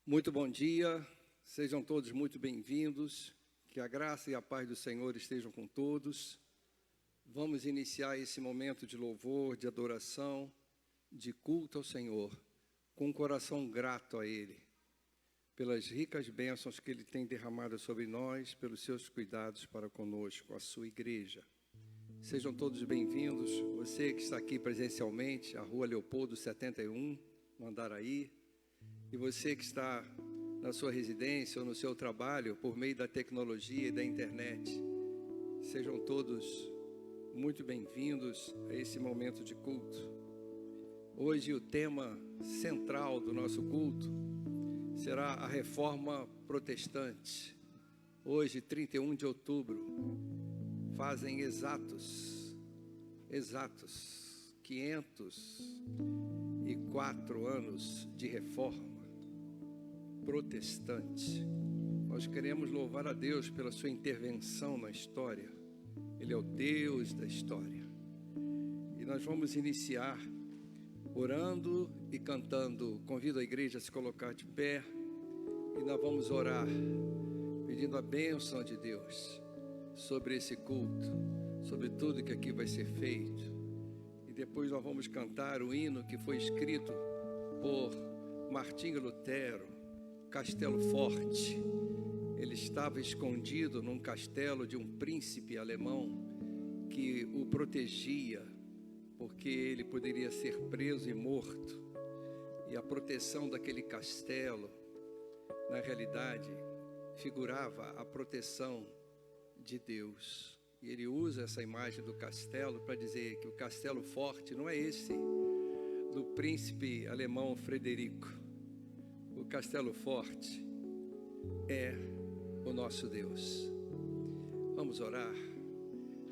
Muito bom dia, sejam todos muito bem-vindos, que a graça e a paz do Senhor estejam com todos. Vamos iniciar esse momento de louvor, de adoração, de culto ao Senhor, com um coração grato a Ele, pelas ricas bênçãos que Ele tem derramado sobre nós, pelos seus cuidados para conosco, a sua igreja. Sejam todos bem-vindos, você que está aqui presencialmente, a Rua Leopoldo 71, no Andaraí, e você que está na sua residência ou no seu trabalho, por meio da tecnologia e da internet, sejam todos muito bem-vindos a esse momento de culto. Hoje o tema central do nosso culto será a Reforma Protestante. Hoje, 31 de outubro, fazem exatos 504 anos de reforma protestante. Nós queremos louvar a Deus pela sua intervenção na história. Ele é o Deus da história. E nós vamos iniciar orando e cantando. Convido a igreja a se colocar de pé e nós vamos orar, pedindo a bênção de Deus sobre esse culto, sobre tudo que aqui vai ser feito. E depois nós vamos cantar o hino que foi escrito por Martinho Lutero, Castelo Forte. Ele estava escondido num castelo de um príncipe alemão que o protegia, porque ele poderia ser preso e morto. E a proteção daquele castelo, na realidade, figurava a proteção de Deus. E ele usa essa imagem do castelo para dizer que o castelo forte não é esse do príncipe alemão Frederico. O castelo forte é o nosso Deus. Vamos orar.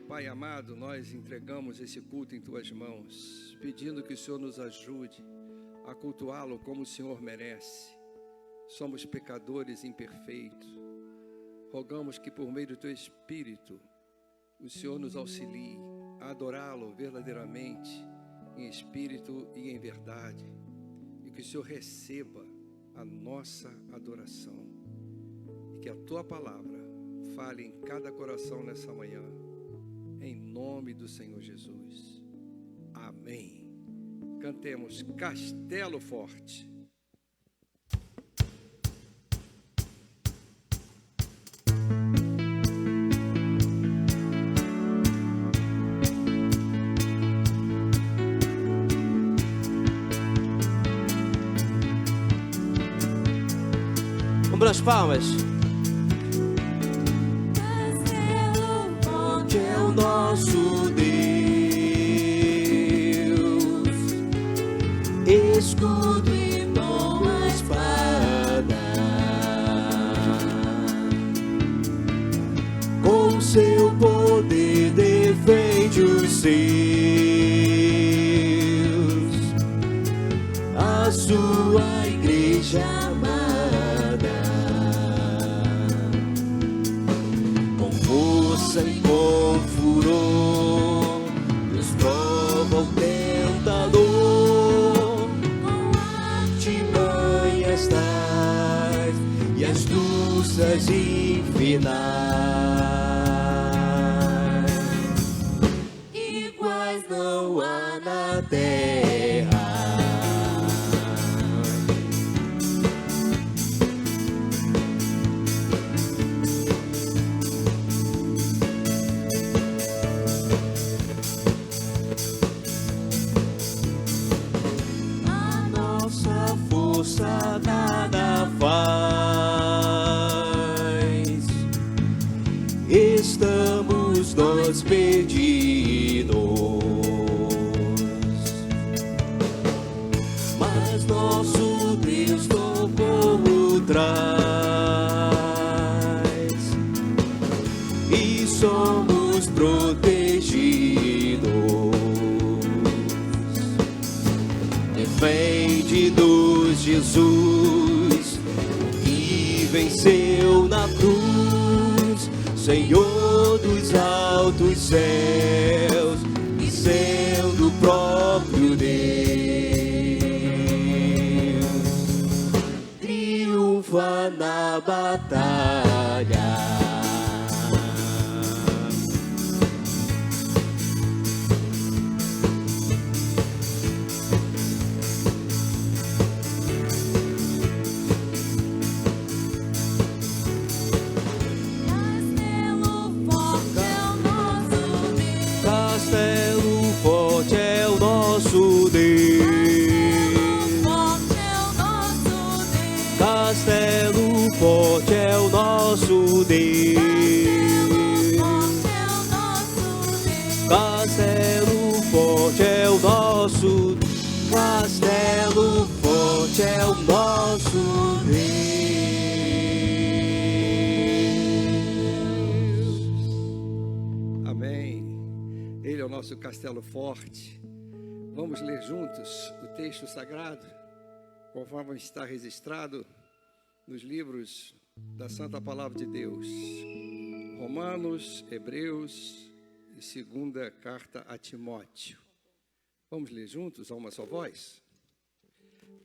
Pai amado, nós entregamos esse culto em Tuas mãos, pedindo que o Senhor nos ajude a cultuá-lo como o Senhor merece. Somos pecadores imperfeitos. Rogamos que por meio do Teu Espírito o Senhor nos auxilie a adorá-lo verdadeiramente, em espírito e em verdade, e que o Senhor receba a nossa adoração, e que a Tua palavra fale em cada coração nessa manhã, em nome do Senhor Jesus. Amém. Cantemos Castelo Forte. As palmas. Castelo Forte é o nosso Deus, escudo e boa espada, com seu poder defende os seus, a sua igreja amada. E com furor Deus prova o tentador, com artimanhas tais e astúcias infinais, iguais não há na terra. Nada faz, estamos nós perdidos, mas nosso Deus tomou traz e somos protegidos. Defende-nos, Jesus, que venceu na cruz, Senhor dos altos céus e sendo o próprio Deus. a batalha. Castelo forte é o nosso Deus. Castelo forte é o nosso Deus. Castelo forte é o nosso. Castelo forte é o nosso Deus. Amém. Ele é o nosso castelo forte. Vamos ler juntos o texto sagrado, conforme está registrado nos livros da Santa Palavra de Deus. Romanos, Hebreus e 2ª carta a Timóteo. Vamos ler juntos a uma só voz?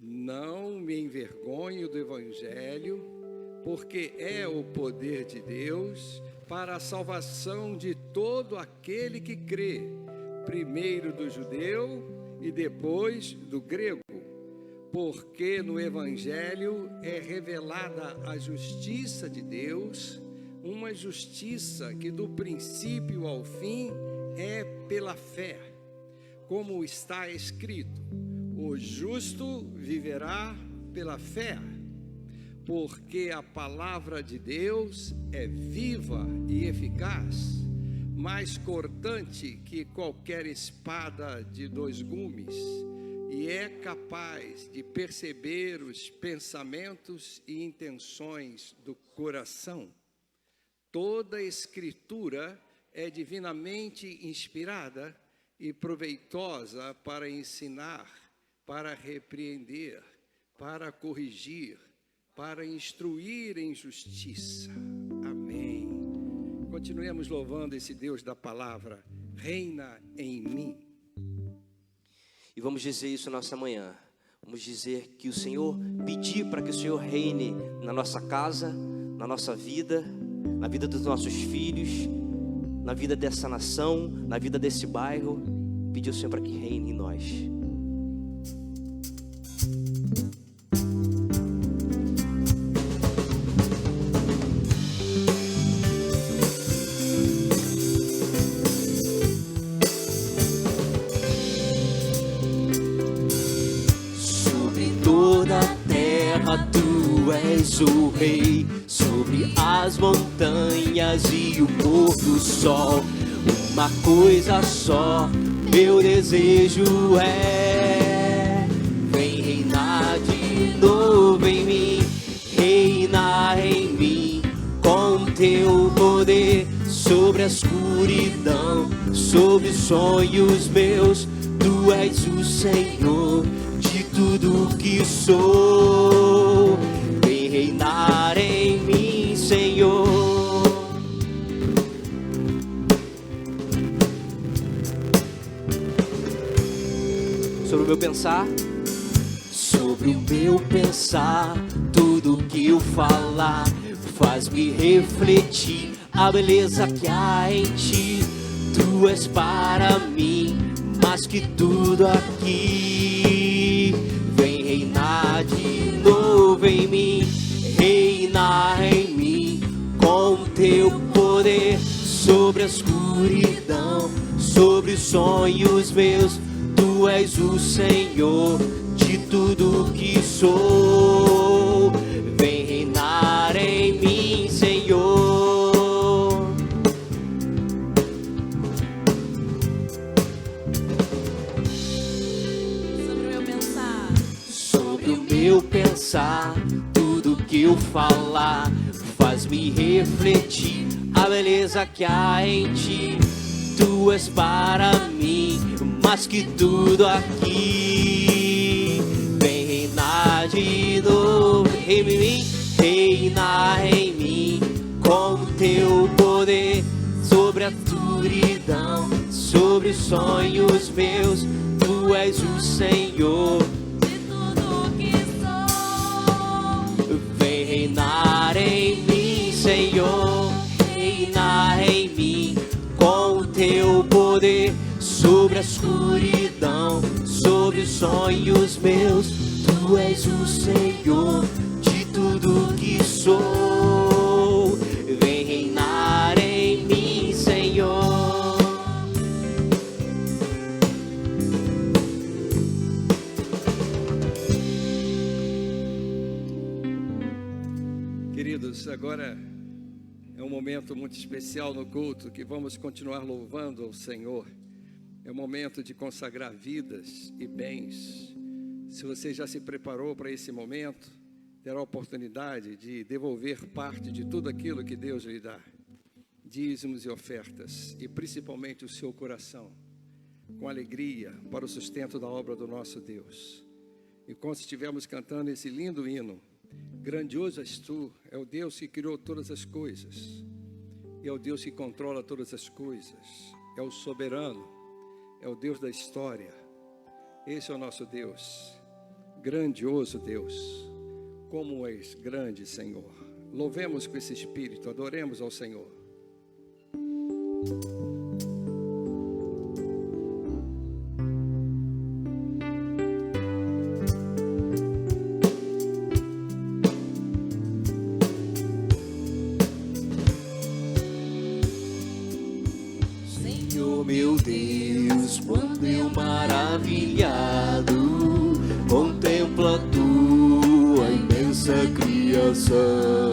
Não me envergonho do Evangelho, porque é o poder de Deus para a salvação de todo aquele que crê, primeiro do judeu e depois do grego. Porque no Evangelho é revelada a justiça de Deus, uma justiça que do princípio ao fim é pela fé. Como está escrito, o justo viverá pela fé. Porque a palavra de Deus é viva e eficaz, mais cortante que qualquer espada de 2 gumes, e é capaz de perceber os pensamentos e intenções do coração. Toda a Escritura é divinamente inspirada e proveitosa para ensinar, para repreender, para corrigir, para instruir em justiça. Amém. Continuemos louvando esse Deus da palavra. Reina em mim. E vamos dizer isso nessa manhã. Vamos dizer que o Senhor, pedir para que o Senhor reine na nossa casa, na nossa vida, na vida dos nossos filhos, na vida dessa nação, na vida desse bairro. Pedir ao Senhor para que reine em nós. Tu és o Rei sobre as montanhas e o pôr do sol. Uma coisa só, meu desejo é: vem reinar de novo em mim, reinar em mim com teu poder sobre a escuridão, sobre os sonhos meus. Tu és o Senhor de tudo que sou. Vem reinar em mim, Senhor. Sobre o meu pensar, sobre o meu pensar, tudo que eu falar faz-me refletir a beleza que há em ti. Tu és para mim mais que tudo aqui. Vem reinar de novo em mim, reinar em mim com teu poder sobre a escuridão, sobre os sonhos meus. Tu és o Senhor de tudo que sou. Vem reinar em mim, Senhor. Sobre o meu pensar, tudo que eu falar faz-me refletir a beleza que há em ti. Tu és para mim mais que tudo aqui. Vem reinar de novo em mim, reinar em mim com teu poder sobre a escuridão, sobre os sonhos meus. Tu és o Senhor de tudo que sou. Vem reinar em poder sobre a escuridão, sobre os sonhos meus. Tu és o Senhor de tudo que sou. Vem reinar em mim, Senhor. Queridos, agora é um momento muito especial no culto, que vamos continuar louvando ao Senhor. É um momento de consagrar vidas e bens. Se você já se preparou para esse momento, terá a oportunidade de devolver parte de tudo aquilo que Deus lhe dá, dízimos e ofertas, e principalmente o seu coração, com alegria para o sustento da obra do nosso Deus. Enquanto estivermos cantando esse lindo hino, grandioso és tu, é o Deus que criou todas as coisas, e é o Deus que controla todas as coisas, é o soberano, é o Deus da história. Esse é o nosso Deus, grandioso Deus. Como és grande, Senhor. Louvemos com esse espírito, adoremos ao Senhor. Senhor meu Deus, quando eu maravilhado contemplo a tua imensa criação,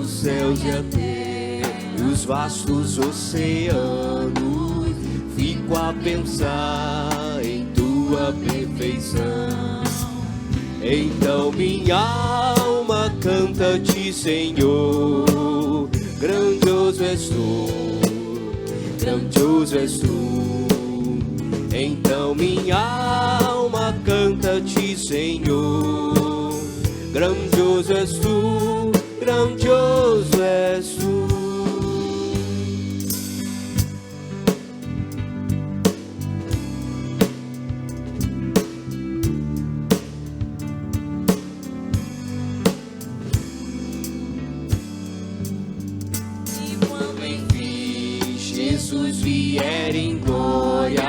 os céus e a terra e os vastos oceanos, fico a pensar em tua perfeição. Então minha alma canta-te, Senhor, grandioso és tu, grandioso és tu. Então minha alma canta-te, Senhor, grandioso és tu, grandioso és tu. E quando enfim Jesus vier em glória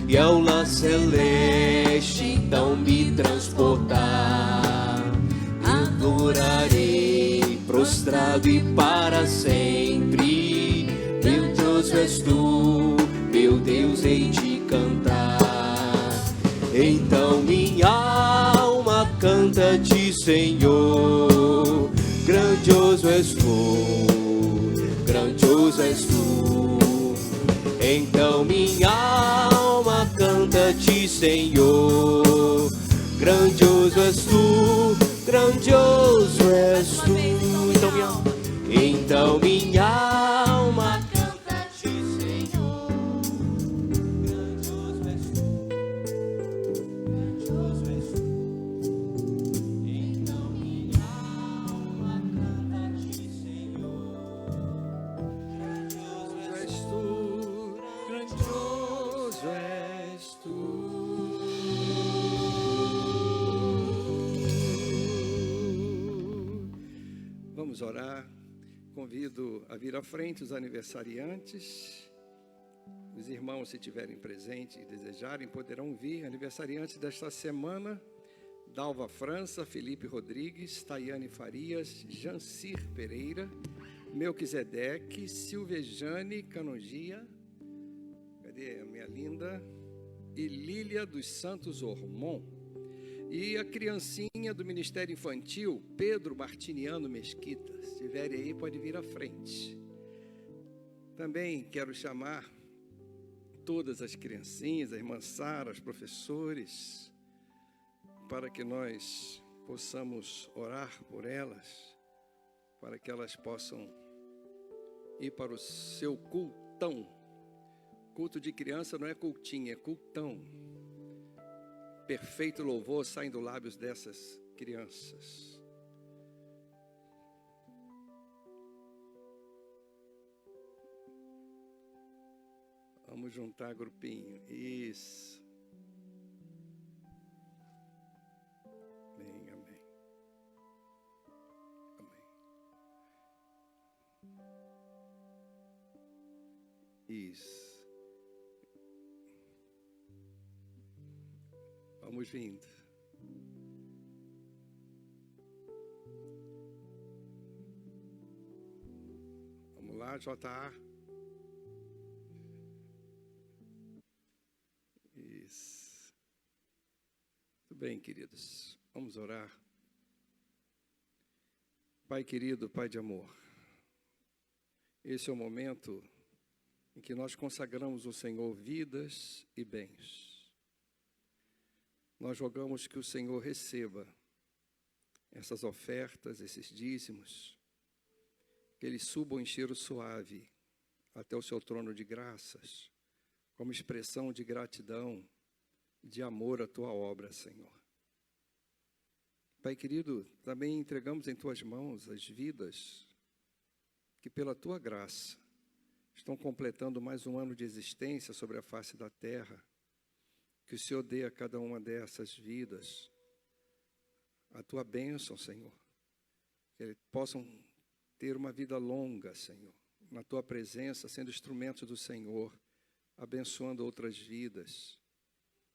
e ao lar celeste então me transportar, adorarei prostrado e para sempre. Meu Deus és tu, meu Deus hei de cantar. Então minha alma canta-te, Senhor, grandioso és tu, grandioso és tu. Então minha alma canta-te, Senhor, grandioso és tu, grandioso és tu. Então minha alma canta-te, Senhor, grandioso és tu, grandioso és tu. Então minha alma canta-te, Senhor, grandioso és tu. Grandioso és tu. Vamos orar. Convido a vir à frente os aniversariantes. Os irmãos, se tiverem presente e desejarem, poderão vir. Aniversariantes desta semana: Dalva França, Felipe Rodrigues, Tayane Farias, Jancir Pereira, Melquisedeque, Silvejane Canongia, cadê a minha linda? E Lília dos Santos Ormon. E a criancinha do Ministério Infantil, Pedro Martiniano Mesquita. Se estiverem aí, pode vir à frente. Também quero chamar todas as criancinhas, a irmã Sara, os professores, para que nós possamos orar por elas, para que elas possam ir para o seu cultão. Culto de criança não é cultinho, é cultão. Perfeito louvor sai dos lábios dessas crianças. Vamos juntar grupinho. Isso. Amém, amém. Amém. Isso. Vamos vindo. Vamos lá, J.A. Isso. Muito bem, queridos. Vamos orar. Pai querido, Pai de amor, esse é o momento em que nós consagramos ao Senhor vidas e bens. Nós rogamos que o Senhor receba essas ofertas, esses dízimos, que eles subam em cheiro suave até o seu trono de graças, como expressão de gratidão, de amor à tua obra, Senhor. Pai querido, também entregamos em tuas mãos as vidas que pela tua graça estão completando mais um ano de existência sobre a face da terra. Que o Senhor dê a cada uma dessas vidas a tua bênção, Senhor. Que eles possam ter uma vida longa, Senhor, na tua presença, sendo instrumentos do Senhor, abençoando outras vidas,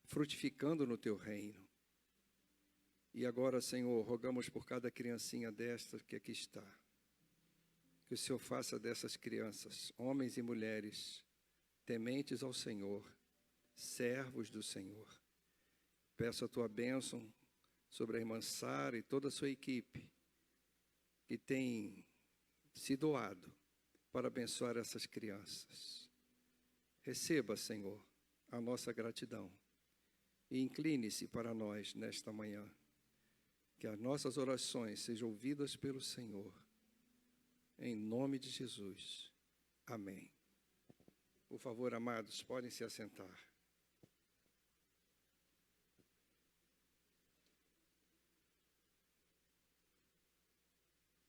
frutificando no teu reino. E agora, Senhor, rogamos por cada criancinha desta que aqui está. Que o Senhor faça dessas crianças, homens e mulheres, tementes ao Senhor, servos do Senhor. Peço a tua bênção sobre a irmã Sara e toda a sua equipe, que tem se doado para abençoar essas crianças. Receba, Senhor, a nossa gratidão e incline-se para nós nesta manhã. Que as nossas orações sejam ouvidas pelo Senhor. Em nome de Jesus. Amém. Por favor, amados, podem se assentar.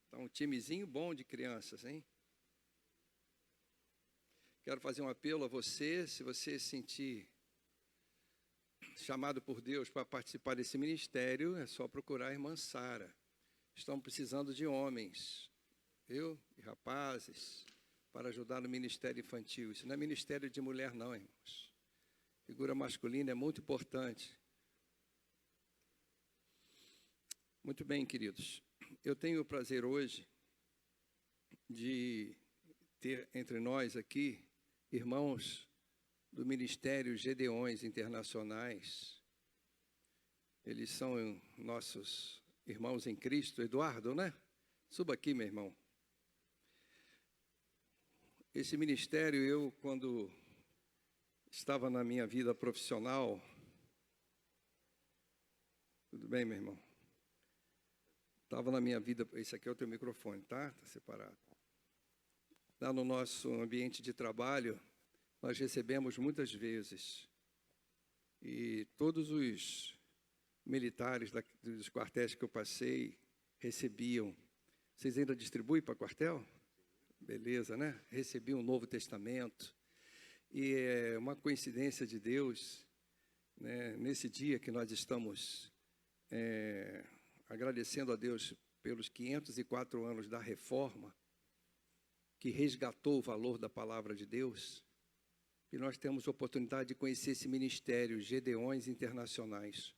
Está um timezinho bom de crianças, hein? Quero fazer um apelo a você, se você se sentir chamado por Deus para participar desse ministério, é só procurar a irmã Sara. Estão precisando de homens, viu? E rapazes, para ajudar no ministério infantil. Isso não é ministério de mulher não, irmãos. Figura masculina é muito importante. Muito bem, queridos. Eu tenho o prazer hoje de ter entre nós aqui irmãos do Ministério Gedeões Internacionais. Eles são nossos irmãos em Cristo. Eduardo, né? Suba aqui, meu irmão. Esse ministério, eu, quando estava na minha vida profissional... Tudo bem, meu irmão? Estava na minha vida... Esse aqui é o teu microfone, tá? Está separado. Lá no nosso ambiente de trabalho, nós recebemos muitas vezes, e todos os militares dos quartéis que eu passei recebiam. Vocês ainda distribuem para quartel? Beleza, né? Recebiam o Novo Testamento. E é uma coincidência de Deus, né? Nesse dia que nós estamos agradecendo a Deus pelos 504 anos da Reforma, que resgatou o valor da palavra de Deus, e nós temos a oportunidade de conhecer esse ministério, Gedeões Internacionais.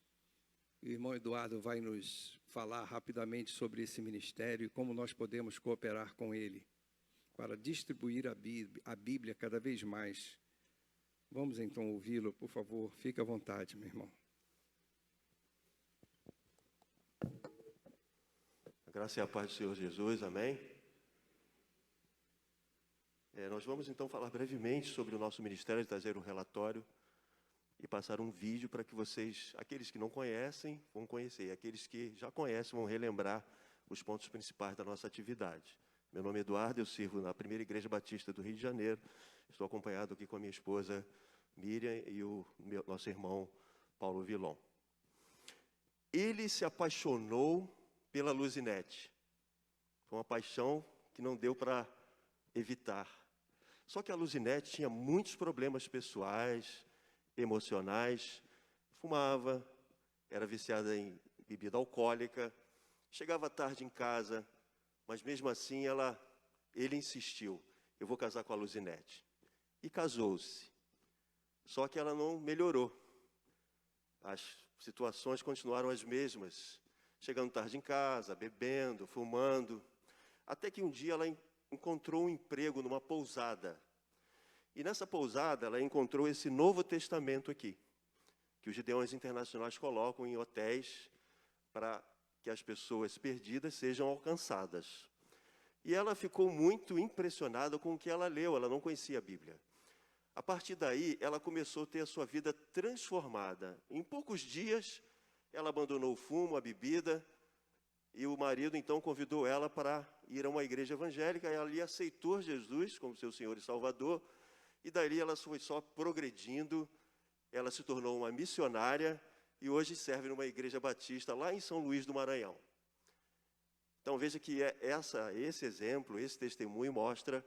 O irmão Eduardo vai nos falar rapidamente sobre esse ministério e como nós podemos cooperar com ele para distribuir a Bíblia cada vez mais. Vamos então ouvi-lo, por favor, fique à vontade, meu irmão. A graça e a paz do Senhor Jesus, amém? Nós vamos então falar brevemente sobre o nosso ministério, trazer um relatório e passar um vídeo para que vocês, aqueles que não conhecem, vão conhecer, e aqueles que já conhecem vão relembrar os pontos principais da nossa atividade. Meu nome é Eduardo, eu sirvo na Primeira Igreja Batista do Rio de Janeiro, estou acompanhado aqui com a minha esposa Miriam e o nosso irmão Paulo Vilon. Ele se apaixonou pela Luzinete, foi uma paixão que não deu para evitar. Só que a Luzinete tinha muitos problemas pessoais, emocionais, fumava, era viciada em bebida alcoólica, chegava tarde em casa, mas mesmo assim ele insistiu, eu vou casar com a Luzinete. E casou-se. Só que ela não melhorou. as situações continuaram as mesmas, chegando tarde em casa, bebendo, fumando, até que um dia ela encontrou um emprego numa pousada. E nessa pousada ela encontrou esse Novo Testamento aqui, que os Gideões Internacionais colocam em hotéis para que as pessoas perdidas sejam alcançadas. E ela ficou muito impressionada com o que ela leu, ela não conhecia a Bíblia. A partir daí, ela começou a ter a sua vida transformada. Em poucos dias, ela abandonou o fumo, a bebida, e o marido, então, convidou ela para ir a uma igreja evangélica, e ela ali aceitou Jesus como seu Senhor e Salvador, e dali ela foi só progredindo, ela se tornou uma missionária, e hoje serve numa igreja batista lá em São Luís do Maranhão. Então, veja que esse exemplo, esse testemunho mostra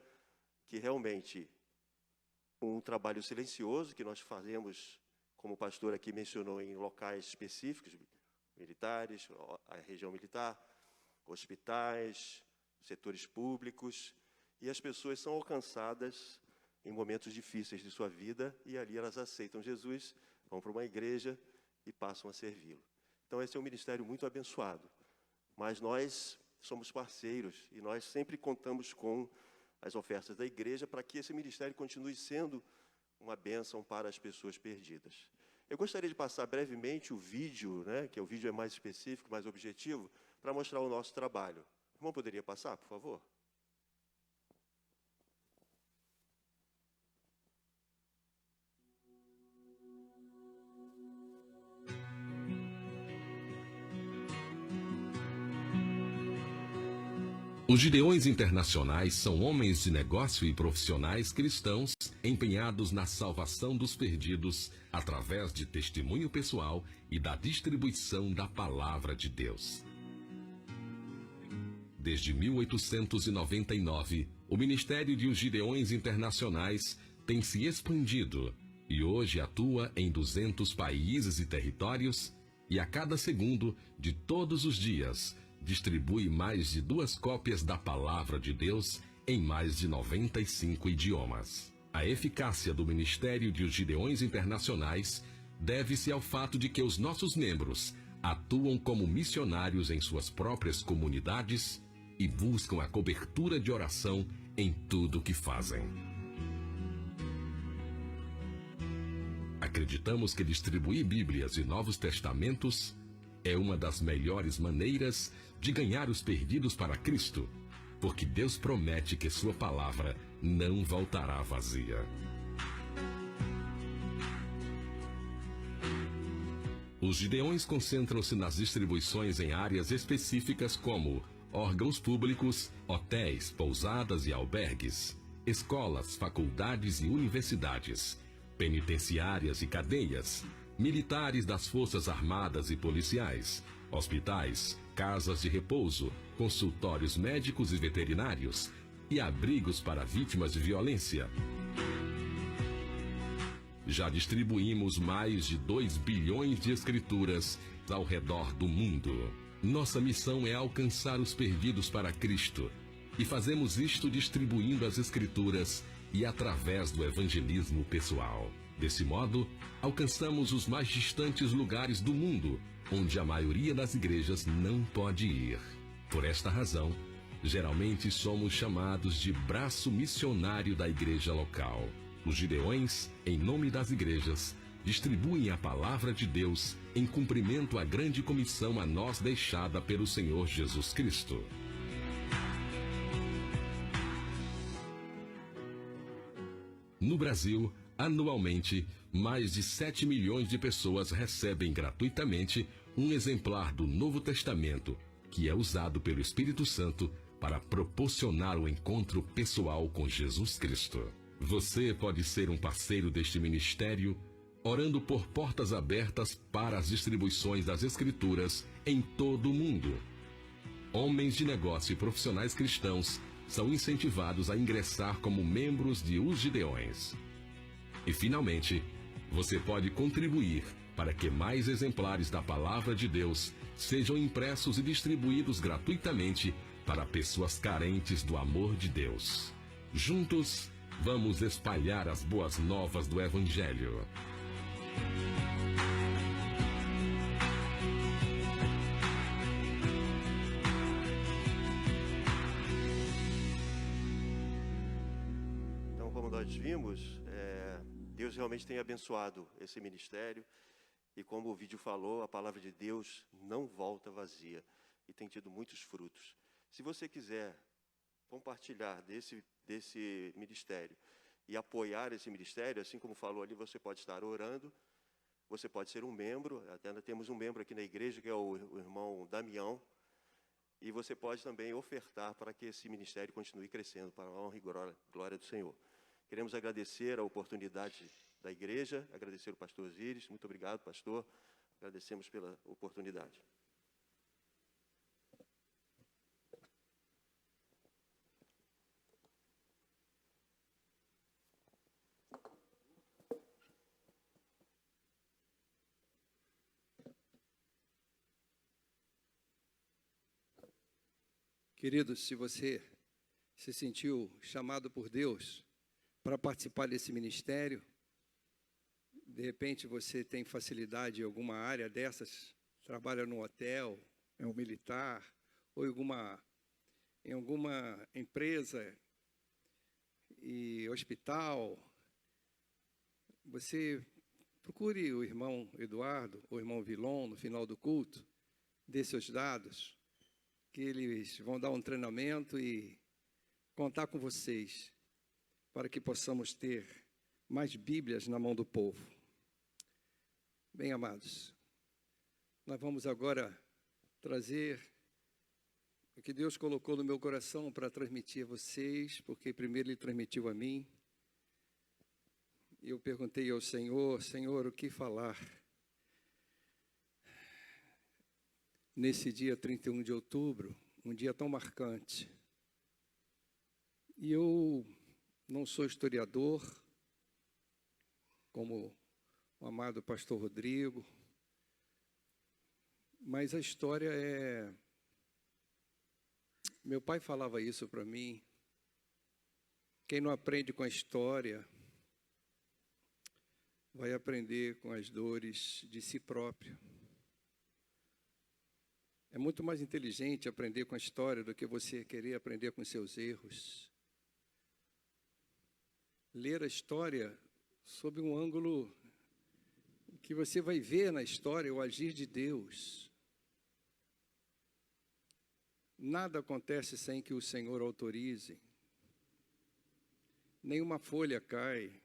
que realmente um trabalho silencioso que nós fazemos, como o pastor aqui mencionou, em locais específicos, militares, a região militar, hospitais, setores públicos, e as pessoas são alcançadas em momentos difíceis de sua vida, e ali elas aceitam Jesus, vão para uma igreja e passam a servi-lo. Então, esse é um ministério muito abençoado, mas nós somos parceiros e nós sempre contamos com as ofertas da igreja para que esse ministério continue sendo uma bênção para as pessoas perdidas. Eu gostaria de passar brevemente o vídeo, que o vídeo é mais específico, mais objetivo, para mostrar o nosso trabalho. O irmão poderia passar, por favor? Os Gideões Internacionais são homens de negócio e profissionais cristãos empenhados na salvação dos perdidos através de testemunho pessoal e da distribuição da Palavra de Deus. Desde 1899, o Ministério de Os Gideões Internacionais tem se expandido e hoje atua em 200 países e territórios e a cada segundo de todos os dias distribui mais de 2 cópias da Palavra de Deus em mais de 95 idiomas. A eficácia do Ministério de Os Gideões Internacionais deve-se ao fato de que os nossos membros atuam como missionários em suas próprias comunidades e buscam a cobertura de oração em tudo o que fazem. Acreditamos que distribuir Bíblias e Novos Testamentos é uma das melhores maneiras de ganhar os perdidos para Cristo, porque Deus promete que sua palavra não voltará vazia. Os Gideões concentram-se nas distribuições em áreas específicas como órgãos públicos, hotéis, pousadas e albergues, escolas, faculdades e universidades, penitenciárias e cadeias, militares das Forças Armadas e policiais, hospitais, casas de repouso, consultórios médicos e veterinários e abrigos para vítimas de violência. Já distribuímos mais de 2 bilhões de escrituras ao redor do mundo. Nossa missão é alcançar os perdidos para Cristo e fazemos isto distribuindo as escrituras e através do evangelismo pessoal. Desse modo, alcançamos os mais distantes lugares do mundo, onde a maioria das igrejas não pode ir. Por esta razão, geralmente somos chamados de braço missionário da igreja local. Os Gideões, em nome das igrejas, distribuem a palavra de Deus em cumprimento à grande comissão a nós deixada pelo Senhor Jesus Cristo. No Brasil, anualmente, mais de 7 milhões de pessoas recebem gratuitamente um exemplar do Novo Testamento, que é usado pelo Espírito Santo para proporcionar o encontro pessoal com Jesus Cristo. Você pode ser um parceiro deste ministério, orando por portas abertas para as distribuições das Escrituras em todo o mundo. Homens de negócio e profissionais cristãos são incentivados a ingressar como membros de Os Gideões. E, finalmente, você pode contribuir para que mais exemplares da Palavra de Deus sejam impressos e distribuídos gratuitamente para pessoas carentes do amor de Deus. Juntos, vamos espalhar as boas novas do Evangelho. vimos, Deus realmente tem abençoado esse ministério. E como o vídeo falou, a palavra de Deus não volta vazia e tem tido muitos frutos. Se você quiser compartilhar desse ministério e apoiar esse ministério, assim como falou ali, você pode estar orando, você pode ser um membro, até nós temos um membro aqui na igreja, que é o irmão Damião, e você pode também ofertar para que esse ministério continue crescendo, para a honra e glória do Senhor. Queremos agradecer a oportunidade da igreja, agradecer o pastor Osíris, muito obrigado, pastor, agradecemos pela oportunidade. Queridos, se você se sentiu chamado por Deus para participar desse ministério, de repente você tem facilidade em alguma área dessas, trabalha no hotel, é um militar, ou em alguma empresa e hospital, você procure o irmão Eduardo, ou o irmão Vilon, no final do culto, dê seus dados, que eles vão dar um treinamento e contar com vocês, para que possamos ter mais Bíblias na mão do povo. Bem, amados, nós vamos agora trazer o que Deus colocou no meu coração para transmitir a vocês, porque primeiro Ele transmitiu a mim. E eu perguntei ao Senhor, Senhor, o que falar nesse dia 31 de outubro, um dia tão marcante. E eu não sou historiador, como o amado pastor Rodrigo, mas a história é... Meu pai falava isso para mim. Quem não aprende com a história, vai aprender com as dores de si próprio. É muito mais inteligente aprender com a história do que você querer aprender com seus erros. Ler a história sob um ângulo que você vai ver na história o agir de Deus. Nada acontece sem que o Senhor autorize. Nenhuma folha cai.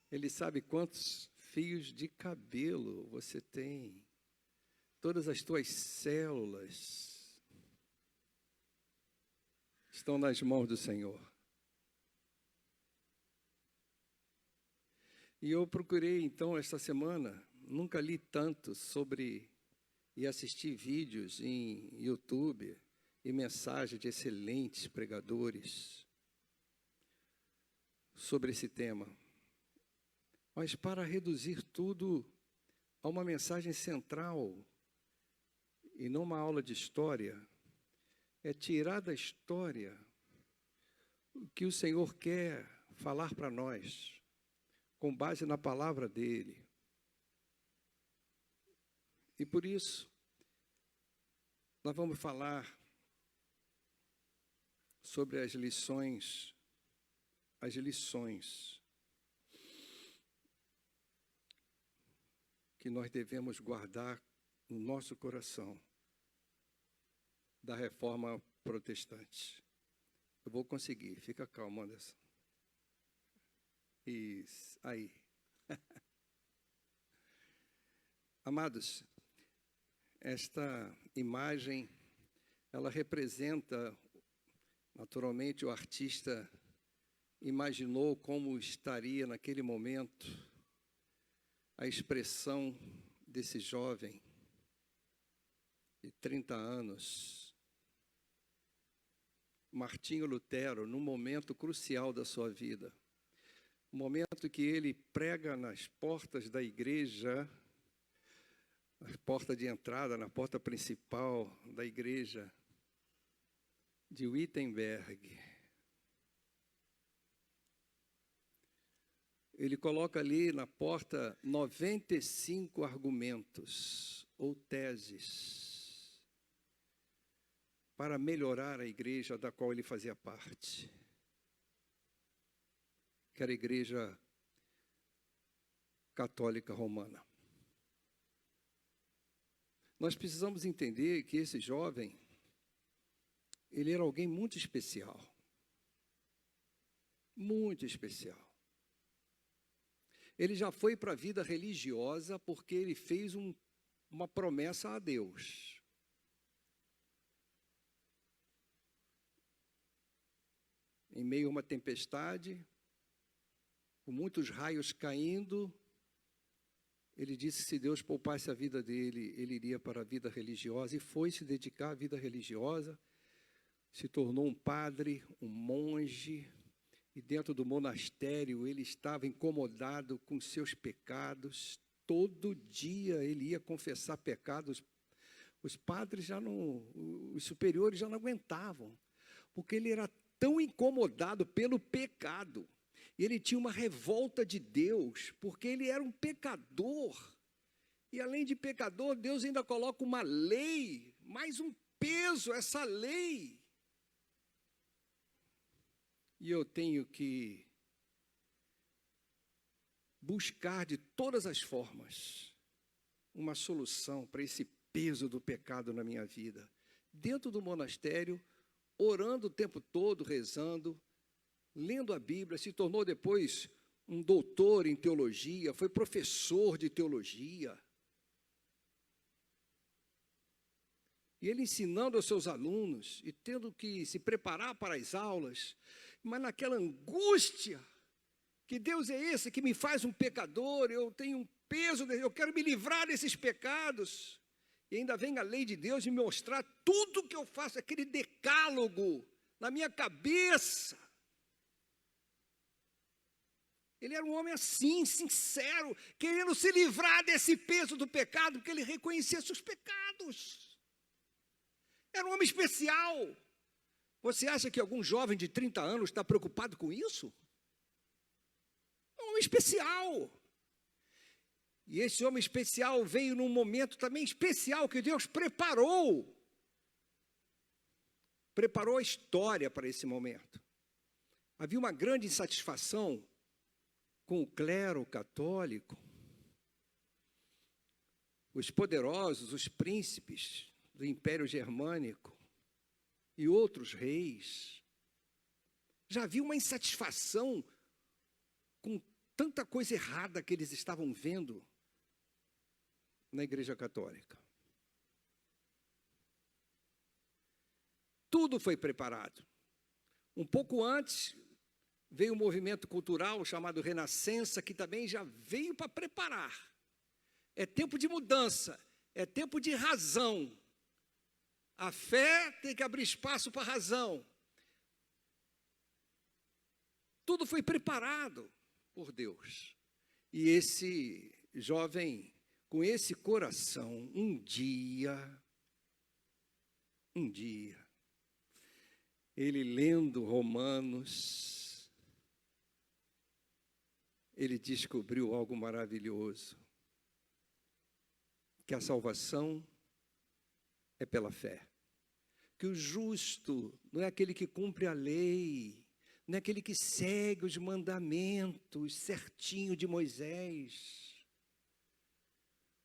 Ele sabe quantos fios de cabelo você tem. Todas as tuas células estão nas mãos do Senhor. E eu procurei, então, esta semana, nunca li tanto sobre e assisti vídeos em YouTube e mensagens de excelentes pregadores sobre esse tema. Mas para reduzir tudo a uma mensagem central e não uma aula de história, é tirar da história o que o Senhor quer falar para nós, com base na palavra dEle. E por isso, nós vamos falar sobre as lições que nós devemos guardar no nosso coração da reforma protestante. Eu vou conseguir, fica calmo, Anderson. Isso, aí. Amados, esta imagem, ela representa, naturalmente, o artista imaginou como estaria naquele momento a expressão desse jovem de 30 anos, Martinho Lutero, num momento crucial da sua vida. O momento que ele prega nas portas da igreja, na porta de entrada, na porta principal da igreja de Wittenberg. Ele coloca ali na porta 95 argumentos ou teses para melhorar a igreja da qual ele fazia parte. que era a Igreja Católica Romana. Nós precisamos entender que esse jovem, ele era alguém muito especial. Muito especial. Ele já foi para a vida religiosa porque ele fez uma promessa a Deus. Em meio a uma tempestade, com muitos raios caindo, ele disse que se Deus poupasse a vida dele, ele iria para a vida religiosa, e foi se dedicar à vida religiosa, se tornou um padre, um monge, e dentro do monastério ele estava incomodado com seus pecados. Todo dia ele ia confessar pecados. Os padres já não, os superiores já não aguentavam, porque ele era tão incomodado pelo pecado. E ele tinha uma revolta de Deus, porque ele era um pecador. E além de pecador, Deus ainda coloca uma lei, mais um peso, essa lei. E eu tenho que buscar de todas as formas uma solução para esse peso do pecado na minha vida. Dentro do monastério, orando o tempo todo, rezando, lendo a Bíblia, se tornou depois um doutor em teologia, foi professor de teologia. E ele ensinando aos seus alunos e tendo que se preparar para as aulas, mas naquela angústia, que Deus é esse que me faz um pecador, eu tenho um peso, eu quero me livrar desses pecados. E ainda vem a lei de Deus me mostrar tudo que eu faço, aquele decálogo na minha cabeça. Ele era um homem assim, sincero, querendo se livrar desse peso do pecado, porque ele reconhecia seus pecados. Era um homem especial. Você acha que algum jovem de 30 anos está preocupado com isso? É um homem especial. E esse homem especial veio num momento também especial que Deus preparou. Preparou a história para esse momento. Havia uma grande insatisfação com o clero católico. Os poderosos, os príncipes do Império Germânico e outros reis. Já havia uma insatisfação com tanta coisa errada que eles estavam vendo na Igreja Católica. Tudo foi preparado. Um pouco antes, veio um movimento cultural chamado Renascença, que também já veio para preparar. É tempo de mudança, é tempo de razão. A fé tem que abrir espaço para a razão. Tudo foi preparado por Deus. E esse jovem, com esse coração, um dia, ele lendo Romanos, ele descobriu algo maravilhoso, que a salvação é pela fé, que o justo não é aquele que cumpre a lei, não é aquele que segue os mandamentos certinho de Moisés,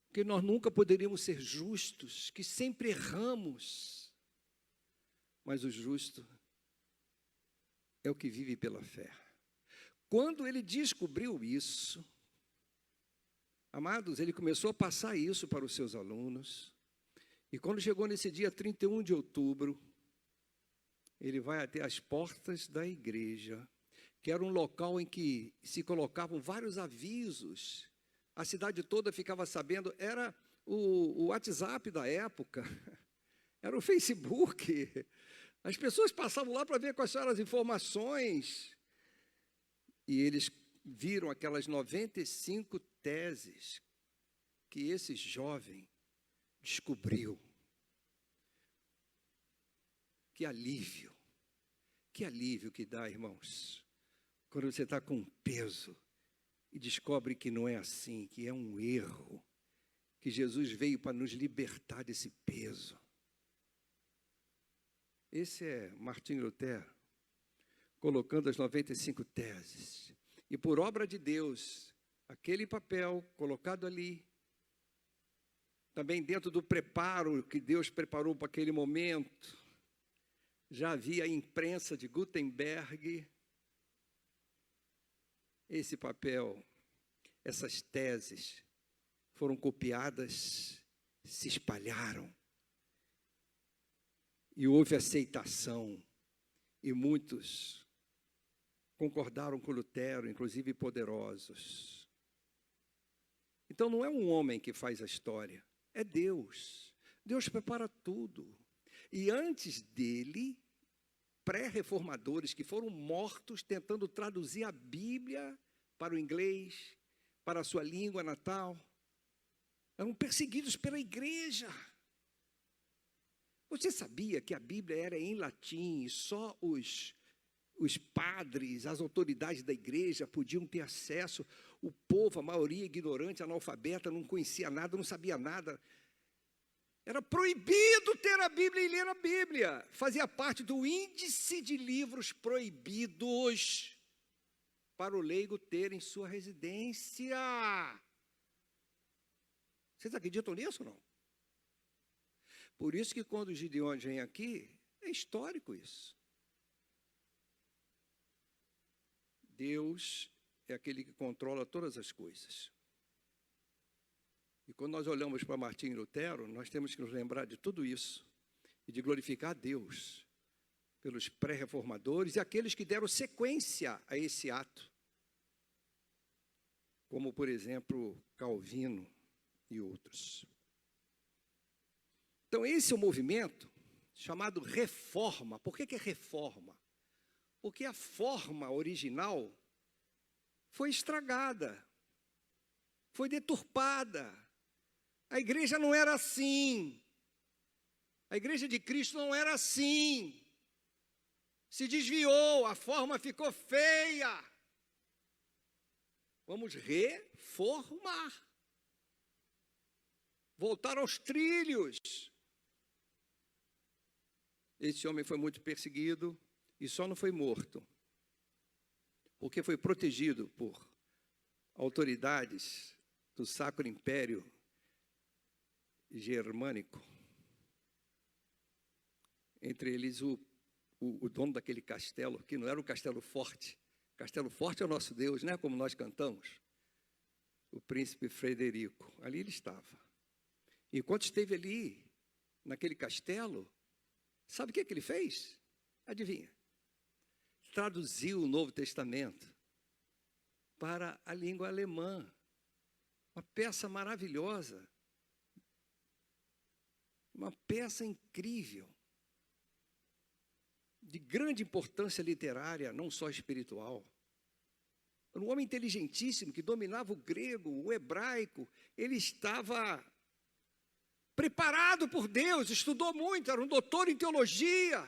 porque nós nunca poderíamos ser justos, que sempre erramos, mas o justo é o que vive pela fé. Quando ele descobriu isso, amados, ele começou a passar isso para os seus alunos, e quando chegou nesse dia 31 de outubro, ele vai até as portas da igreja, que era um local em que se colocavam vários avisos, a cidade toda ficava sabendo, era o WhatsApp da época, era o Facebook, as pessoas passavam lá para ver quais eram as informações, e eles viram aquelas 95 teses que esse jovem descobriu. Que alívio que dá, irmãos, quando você está com um peso e descobre que não é assim, que é um erro, que Jesus veio para nos libertar desse peso. Esse é Martinho Lutero, colocando as 95 teses. E por obra de Deus, aquele papel colocado ali, também dentro do preparo que Deus preparou para aquele momento, já havia a imprensa de Gutenberg. Esse papel, essas teses foram copiadas, se espalharam. E houve aceitação. E muitos concordaram com Lutero, inclusive poderosos. Então não é um homem que faz a história, é Deus. Deus prepara tudo. E antes dele, pré-reformadores que foram mortos tentando traduzir a Bíblia para o inglês, para a sua língua natal, eram perseguidos pela igreja. Você sabia que a Bíblia era em latim e só os padres, as autoridades da igreja podiam ter acesso? O povo, a maioria ignorante, analfabeta, não conhecia nada, não sabia nada. Era proibido ter a Bíblia e ler a Bíblia. Fazia parte do índice de livros proibidos para o leigo ter em sua residência. Vocês acreditam nisso ou não? Por isso que quando os Gideões vêm aqui, é histórico isso. Deus é aquele que controla todas as coisas. E quando nós olhamos para Martinho Lutero, nós temos que nos lembrar de tudo isso e de glorificar a Deus pelos pré-reformadores e aqueles que deram sequência a esse ato, como, por exemplo, Calvino e outros. Então, esse é o movimento chamado reforma. Por que é reforma? Porque a forma original foi estragada, foi deturpada. A igreja não era assim. A igreja de Cristo não era assim. Se desviou, a forma ficou feia. Vamos reformar. Voltar aos trilhos. Esse homem foi muito perseguido e só não foi morto, porque foi protegido por autoridades do Sacro Império Germânico. Entre eles o dono daquele castelo, que não era o Castelo Forte. Castelo Forte é o nosso Deus, né? Como nós cantamos. O príncipe Frederico, ali ele estava. E enquanto esteve ali, naquele castelo, sabe o que ele fez? Adivinha? Traduziu o Novo Testamento para a língua alemã. Uma peça maravilhosa. Uma peça incrível. De grande importância literária, não só espiritual. Era um homem inteligentíssimo que dominava o grego, o hebraico. Ele estava preparado por Deus, estudou muito, era um doutor em teologia,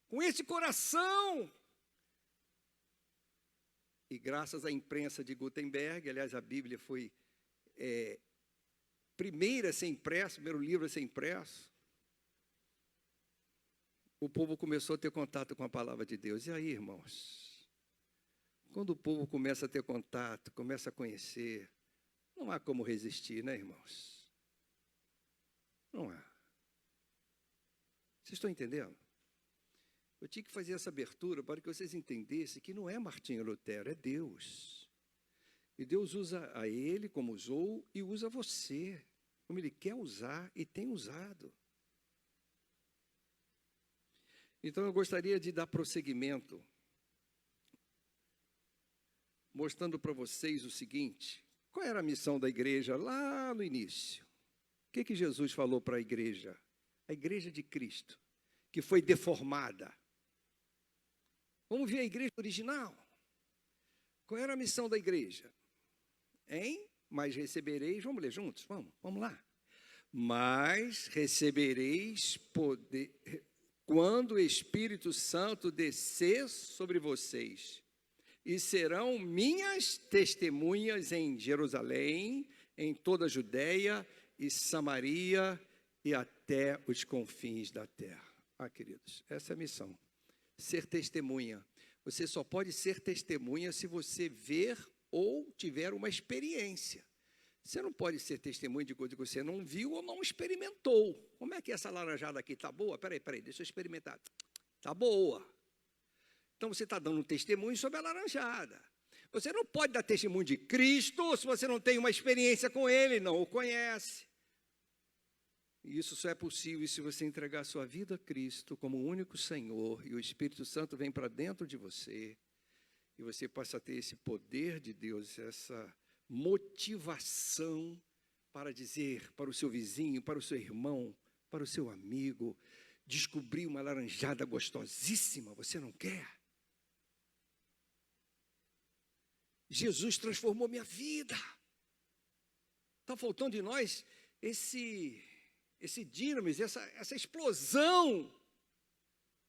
com esse coração. E graças à imprensa de Gutenberg, aliás, a Bíblia foi primeira a ser impressa, primeiro livro a ser impresso, o povo começou a ter contato com a palavra de Deus. E aí, irmãos, quando o povo começa a ter contato, começa a conhecer, não há como resistir, né, irmãos? Não é. Vocês estão entendendo? Eu tinha que fazer essa abertura para que vocês entendessem que não é Martinho Lutero, é Deus. E Deus usa a ele como usou e usa você, como ele quer usar e tem usado. Então eu gostaria de dar prosseguimento, mostrando para vocês o seguinte: qual era a missão da igreja lá no início? O que Jesus falou para a igreja? A igreja de Cristo, que foi deformada. Vamos ver a igreja original. Qual era a missão da igreja? Mas recebereis, vamos ler juntos? Vamos lá. Mas recebereis poder, quando o Espírito Santo descer sobre vocês, e serão minhas testemunhas em Jerusalém, em toda a Judéia e Samaria e até os confins da terra. Queridos, essa é a missão. Ser testemunha. Você só pode ser testemunha se você ver ou tiver uma experiência. Você não pode ser testemunha de coisa que você não viu ou não experimentou. Como é que essa laranjada aqui está boa? Peraí, deixa eu experimentar. Está boa. Então você está dando um testemunho sobre a laranjada. Você não pode dar testemunho de Cristo se você não tem uma experiência com Ele, não o conhece. E isso só é possível se você entregar a sua vida a Cristo como o único Senhor e o Espírito Santo vem para dentro de você e você passa a ter esse poder de Deus, essa motivação para dizer para o seu vizinho, para o seu irmão, para o seu amigo, descobrir uma laranjada gostosíssima, você não quer? Jesus transformou minha vida. Está faltando de nós esse dinamis, essa explosão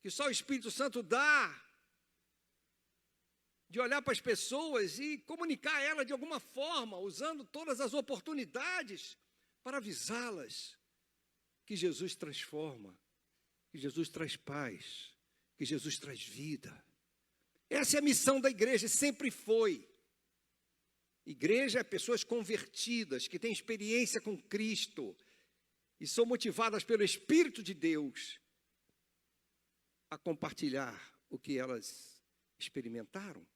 que só o Espírito Santo dá, de olhar para as pessoas e comunicar a elas de alguma forma, usando todas as oportunidades para avisá-las que Jesus transforma, que Jesus traz paz, que Jesus traz vida. Essa é a missão da igreja, sempre foi. Igreja é pessoas convertidas, que têm experiência com Cristo e são motivadas pelo Espírito de Deus a compartilhar o que elas experimentaram.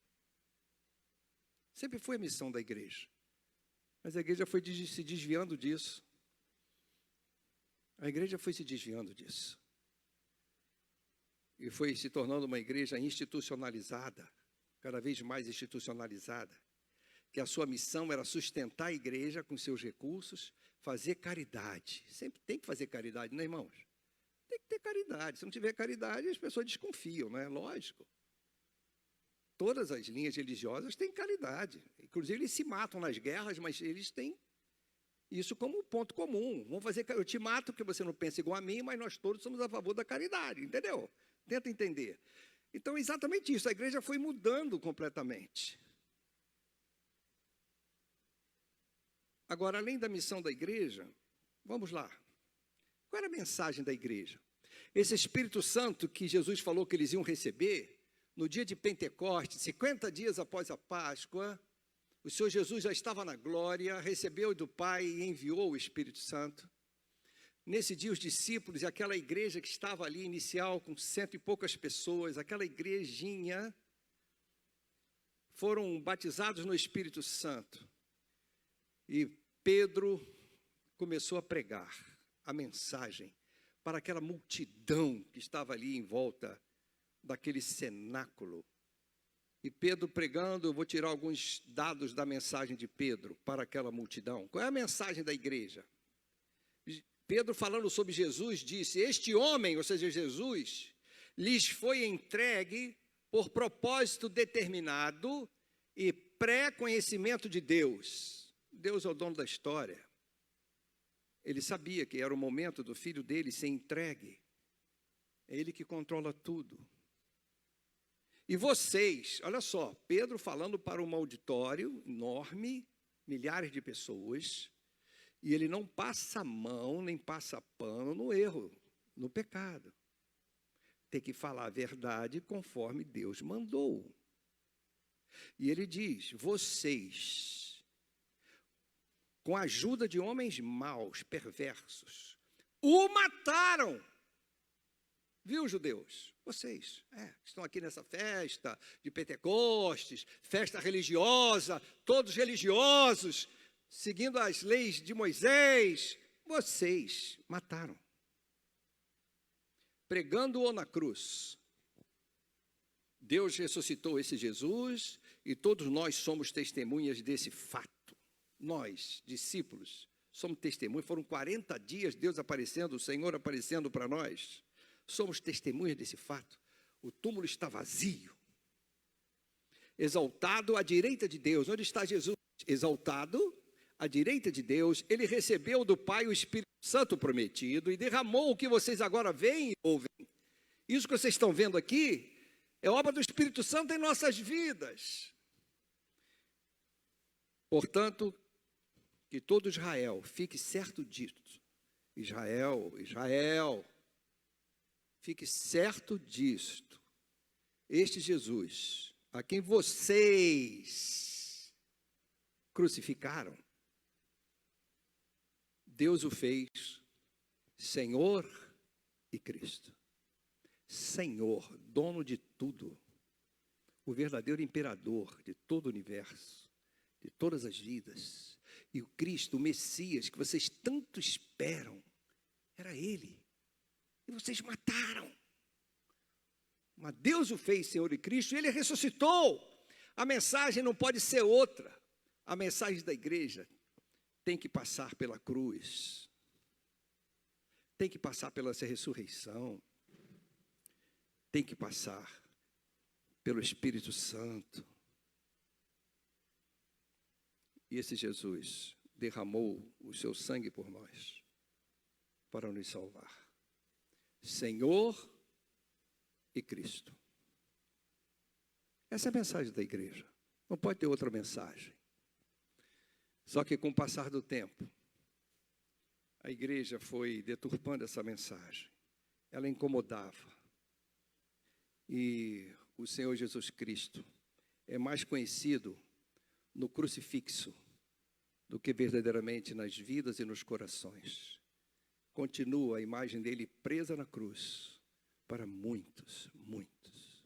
Sempre foi a missão da igreja. Mas a igreja foi se desviando disso. A igreja foi se desviando disso. E foi se tornando uma igreja institucionalizada, cada vez mais institucionalizada. Que a sua missão era sustentar a igreja com seus recursos, fazer caridade. Sempre tem que fazer caridade, né, irmãos? Tem que ter caridade. Se não tiver caridade, as pessoas desconfiam, não é? Lógico. Todas as linhas religiosas têm caridade. Inclusive, eles se matam nas guerras, mas eles têm isso como ponto comum. Vamos fazer, eu te mato porque você não pensa igual a mim, mas nós todos somos a favor da caridade, entendeu? Tenta entender. Então, exatamente isso. A igreja foi mudando completamente. Agora, além da missão da igreja, vamos lá. Qual era a mensagem da igreja? Esse Espírito Santo que Jesus falou que eles iam receber, no dia de Pentecostes, 50 dias após a Páscoa, o Senhor Jesus já estava na glória, recebeu do Pai e enviou o Espírito Santo. Nesse dia, os discípulos e aquela igreja que estava ali, inicial, com 100 e poucas pessoas, aquela igrejinha, foram batizados no Espírito Santo. E Pedro começou a pregar a mensagem para aquela multidão que estava ali em volta daquele cenáculo. E Pedro pregando, eu vou tirar alguns dados da mensagem de Pedro para aquela multidão. Qual é a mensagem da igreja? Pedro, falando sobre Jesus, disse: este homem, ou seja, Jesus, lhes foi entregue por propósito determinado e pré-conhecimento de Deus. Deus é o dono da história. Ele sabia que era o momento do filho dele ser entregue. É ele que controla tudo. E vocês, olha só, Pedro falando para um auditório enorme, milhares de pessoas, e ele não passa a mão, nem passa pano no erro, no pecado. Tem que falar a verdade conforme Deus mandou. E ele diz: vocês, com a ajuda de homens maus, perversos, o mataram. Viu, judeus? Vocês, que estão aqui nessa festa de Pentecostes, festa religiosa, todos religiosos, seguindo as leis de Moisés, vocês mataram. Pregando-o na cruz. Deus ressuscitou esse Jesus e todos nós somos testemunhas desse fato. Nós, discípulos, somos testemunhas. Foram 40 dias Deus aparecendo, o Senhor aparecendo para nós. Somos testemunhas desse fato. O túmulo está vazio. Exaltado à direita de Deus. Onde está Jesus? Exaltado à direita de Deus. Ele recebeu do Pai o Espírito Santo prometido e derramou o que vocês agora veem e ouvem. Isso que vocês estão vendo aqui é obra do Espírito Santo em nossas vidas. Portanto, que todo Israel fique certo disso. Israel, fique certo disto, este Jesus, a quem vocês crucificaram, Deus o fez Senhor e Cristo. Senhor, dono de tudo, o verdadeiro imperador de todo o universo, de todas as vidas. E o Cristo, o Messias, que vocês tanto esperam, era Ele. E vocês mataram. Mas Deus o fez Senhor e Cristo e Ele ressuscitou. A mensagem não pode ser outra. A mensagem da igreja tem que passar pela cruz. Tem que passar pela ressurreição. Tem que passar pelo Espírito Santo. E esse Jesus derramou o seu sangue por nós, para nos salvar. Senhor e Cristo. Essa é a mensagem da igreja. Não pode ter outra mensagem. Só que com o passar do tempo, a igreja foi deturpando essa mensagem. Ela incomodava. E o Senhor Jesus Cristo é mais conhecido no crucifixo do que verdadeiramente nas vidas e nos corações. Continua a imagem dele presa na cruz para muitos, muitos.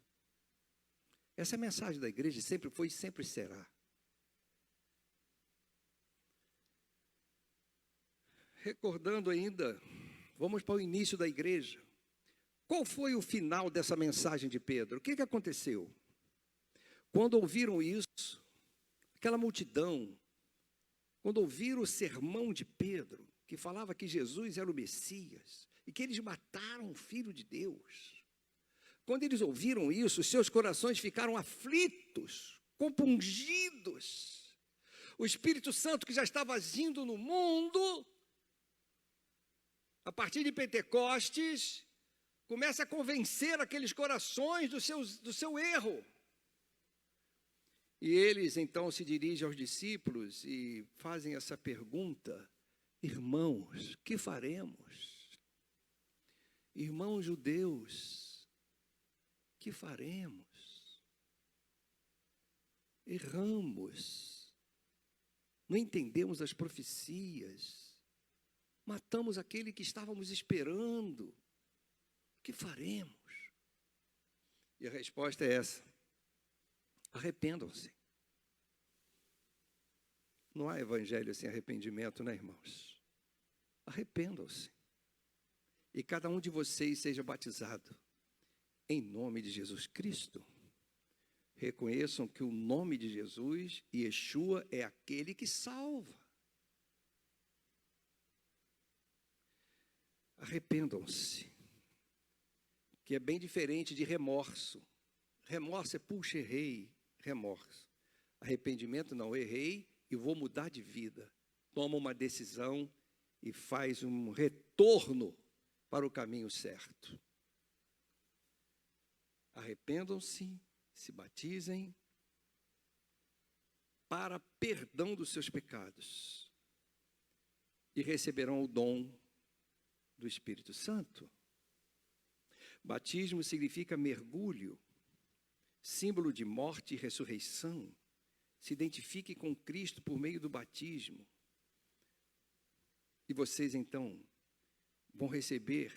Essa é a mensagem da igreja, sempre foi e sempre será. Recordando ainda, vamos para o início da igreja. Qual foi o final dessa mensagem de Pedro? O que aconteceu? Quando ouviram isso, aquela multidão, quando ouviram o sermão de Pedro, que falava que Jesus era o Messias, e que eles mataram o Filho de Deus. Quando eles ouviram isso, seus corações ficaram aflitos, compungidos. O Espírito Santo que já estava agindo no mundo, a partir de Pentecostes, começa a convencer aqueles corações do seu erro. E eles então se dirigem aos discípulos e fazem essa pergunta: irmãos, que faremos? Irmãos judeus, que faremos? Erramos, não entendemos as profecias, matamos aquele que estávamos esperando, que faremos? E a resposta é essa: arrependam-se. Não há evangelho sem arrependimento, né, irmãos? Arrependam-se. E cada um de vocês seja batizado em nome de Jesus Cristo. Reconheçam que o nome de Jesus, Yeshua, é aquele que salva. Arrependam-se. Que é bem diferente de remorso. Remorso é, puxa, errei. Remorso. Arrependimento não, errei e vou mudar de vida. Toma uma decisão e faz um retorno para o caminho certo. Arrependam-se, se batizem para perdão dos seus pecados e receberão o dom do Espírito Santo. Batismo significa mergulho, símbolo de morte e ressurreição. Se identifique com Cristo por meio do batismo. E vocês, então, vão receber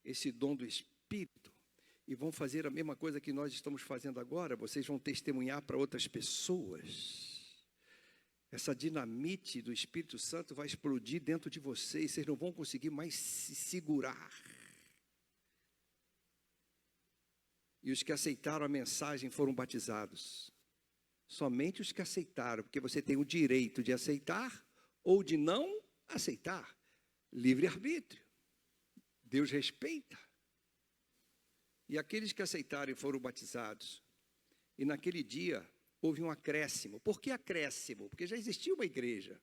esse dom do Espírito e vão fazer a mesma coisa que nós estamos fazendo agora. Vocês vão testemunhar para outras pessoas. Essa dinamite do Espírito Santo vai explodir dentro de vocês. Vocês não vão conseguir mais se segurar. E os que aceitaram a mensagem foram batizados. Somente os que aceitaram, porque você tem o direito de aceitar ou de não aceitar. Livre-arbítrio. Deus respeita. E aqueles que aceitaram e foram batizados. E naquele dia houve um acréscimo. Por que acréscimo? Porque já existia uma igreja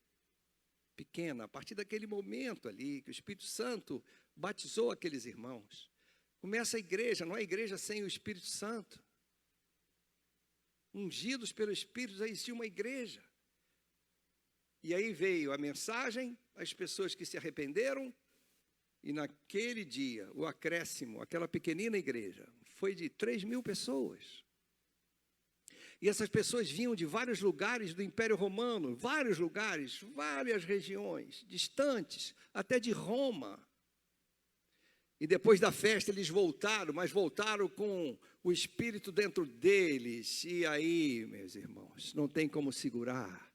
pequena, a partir daquele momento ali, que o Espírito Santo batizou aqueles irmãos. Começa a igreja, não é igreja sem o Espírito Santo. Ungidos pelo Espírito, já existia uma igreja. E aí veio a mensagem, as pessoas que se arrependeram, e naquele dia, o acréscimo, aquela pequenina igreja, foi de 3.000 pessoas. E essas pessoas vinham de vários lugares do Império Romano, vários lugares, várias regiões, distantes, até de Roma. E depois da festa eles voltaram, mas voltaram com o Espírito dentro deles. E aí, meus irmãos, não tem como segurar.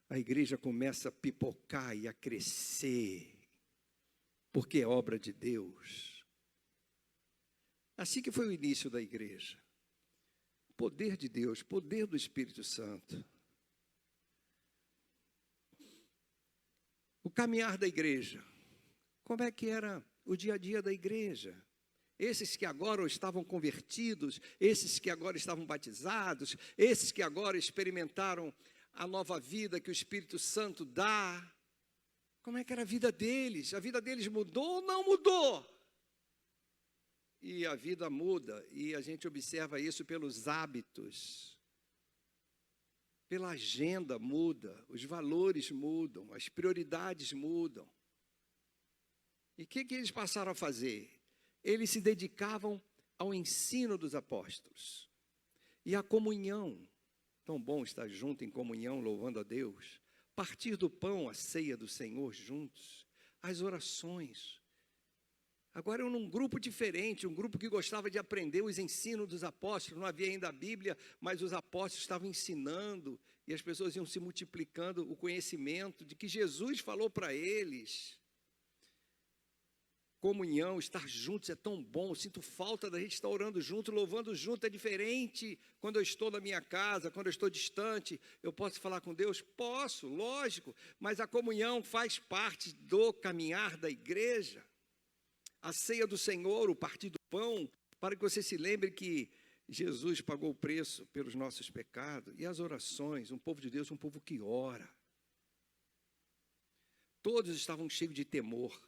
A igreja começa a pipocar e a crescer, porque é obra de Deus. Assim que foi o início da igreja. Poder de Deus, poder do Espírito Santo. O caminhar da igreja. Como é que era o dia a dia da igreja? Esses que agora estavam convertidos, esses que agora estavam batizados, esses que agora experimentaram a nova vida que o Espírito Santo dá. Como é que era a vida deles? A vida deles mudou ou não mudou? E a vida muda, e a gente observa isso pelos hábitos. Pela agenda muda, os valores mudam, as prioridades mudam. E o que eles passaram a fazer? Eles se dedicavam ao ensino dos apóstolos e à comunhão. Tão bom estar junto em comunhão, louvando a Deus. Partir do pão, a ceia do Senhor juntos. As orações. Agora eu num grupo diferente, um grupo que gostava de aprender os ensinos dos apóstolos. Não havia ainda a Bíblia, mas os apóstolos estavam ensinando. E as pessoas iam se multiplicando o conhecimento de que Jesus falou para eles. Comunhão, estar juntos é tão bom. Sinto falta da gente estar orando junto, louvando junto. É diferente quando eu estou na minha casa, quando eu estou distante. Eu posso falar com Deus? Posso, lógico. Mas a comunhão faz parte do caminhar da igreja. A ceia do Senhor, o partir do pão, para que você se lembre que Jesus pagou o preço pelos nossos pecados. E as orações, um povo de Deus, um povo que ora. Todos estavam cheios de temor.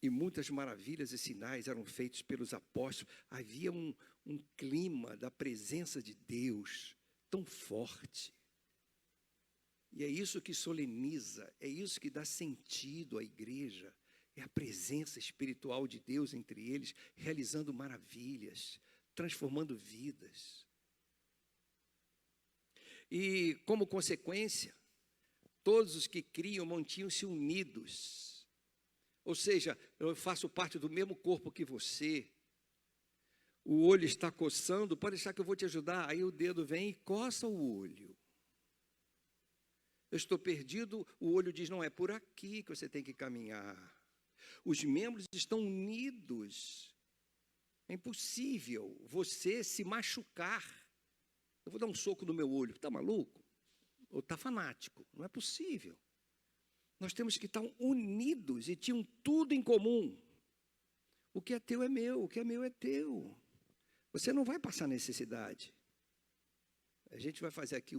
E muitas maravilhas e sinais eram feitos pelos apóstolos. Havia um clima da presença de Deus tão forte. E é isso que soleniza, é isso que dá sentido à igreja. É a presença espiritual de Deus entre eles, realizando maravilhas, transformando vidas. E, como consequência, todos os que criam mantinham-se unidos. Ou seja, eu faço parte do mesmo corpo que você. O olho está coçando, pode deixar que eu vou te ajudar. Aí o dedo vem e coça o olho. Eu estou perdido, o olho diz, não é por aqui que você tem que caminhar. Os membros estão unidos. É impossível você se machucar. Eu vou dar um soco no meu olho. Está maluco? Ou está fanático? Não é possível. Nós temos que estar unidos e tinham tudo em comum. O que é teu é meu, o que é meu é teu. Você não vai passar necessidade. A gente vai fazer aqui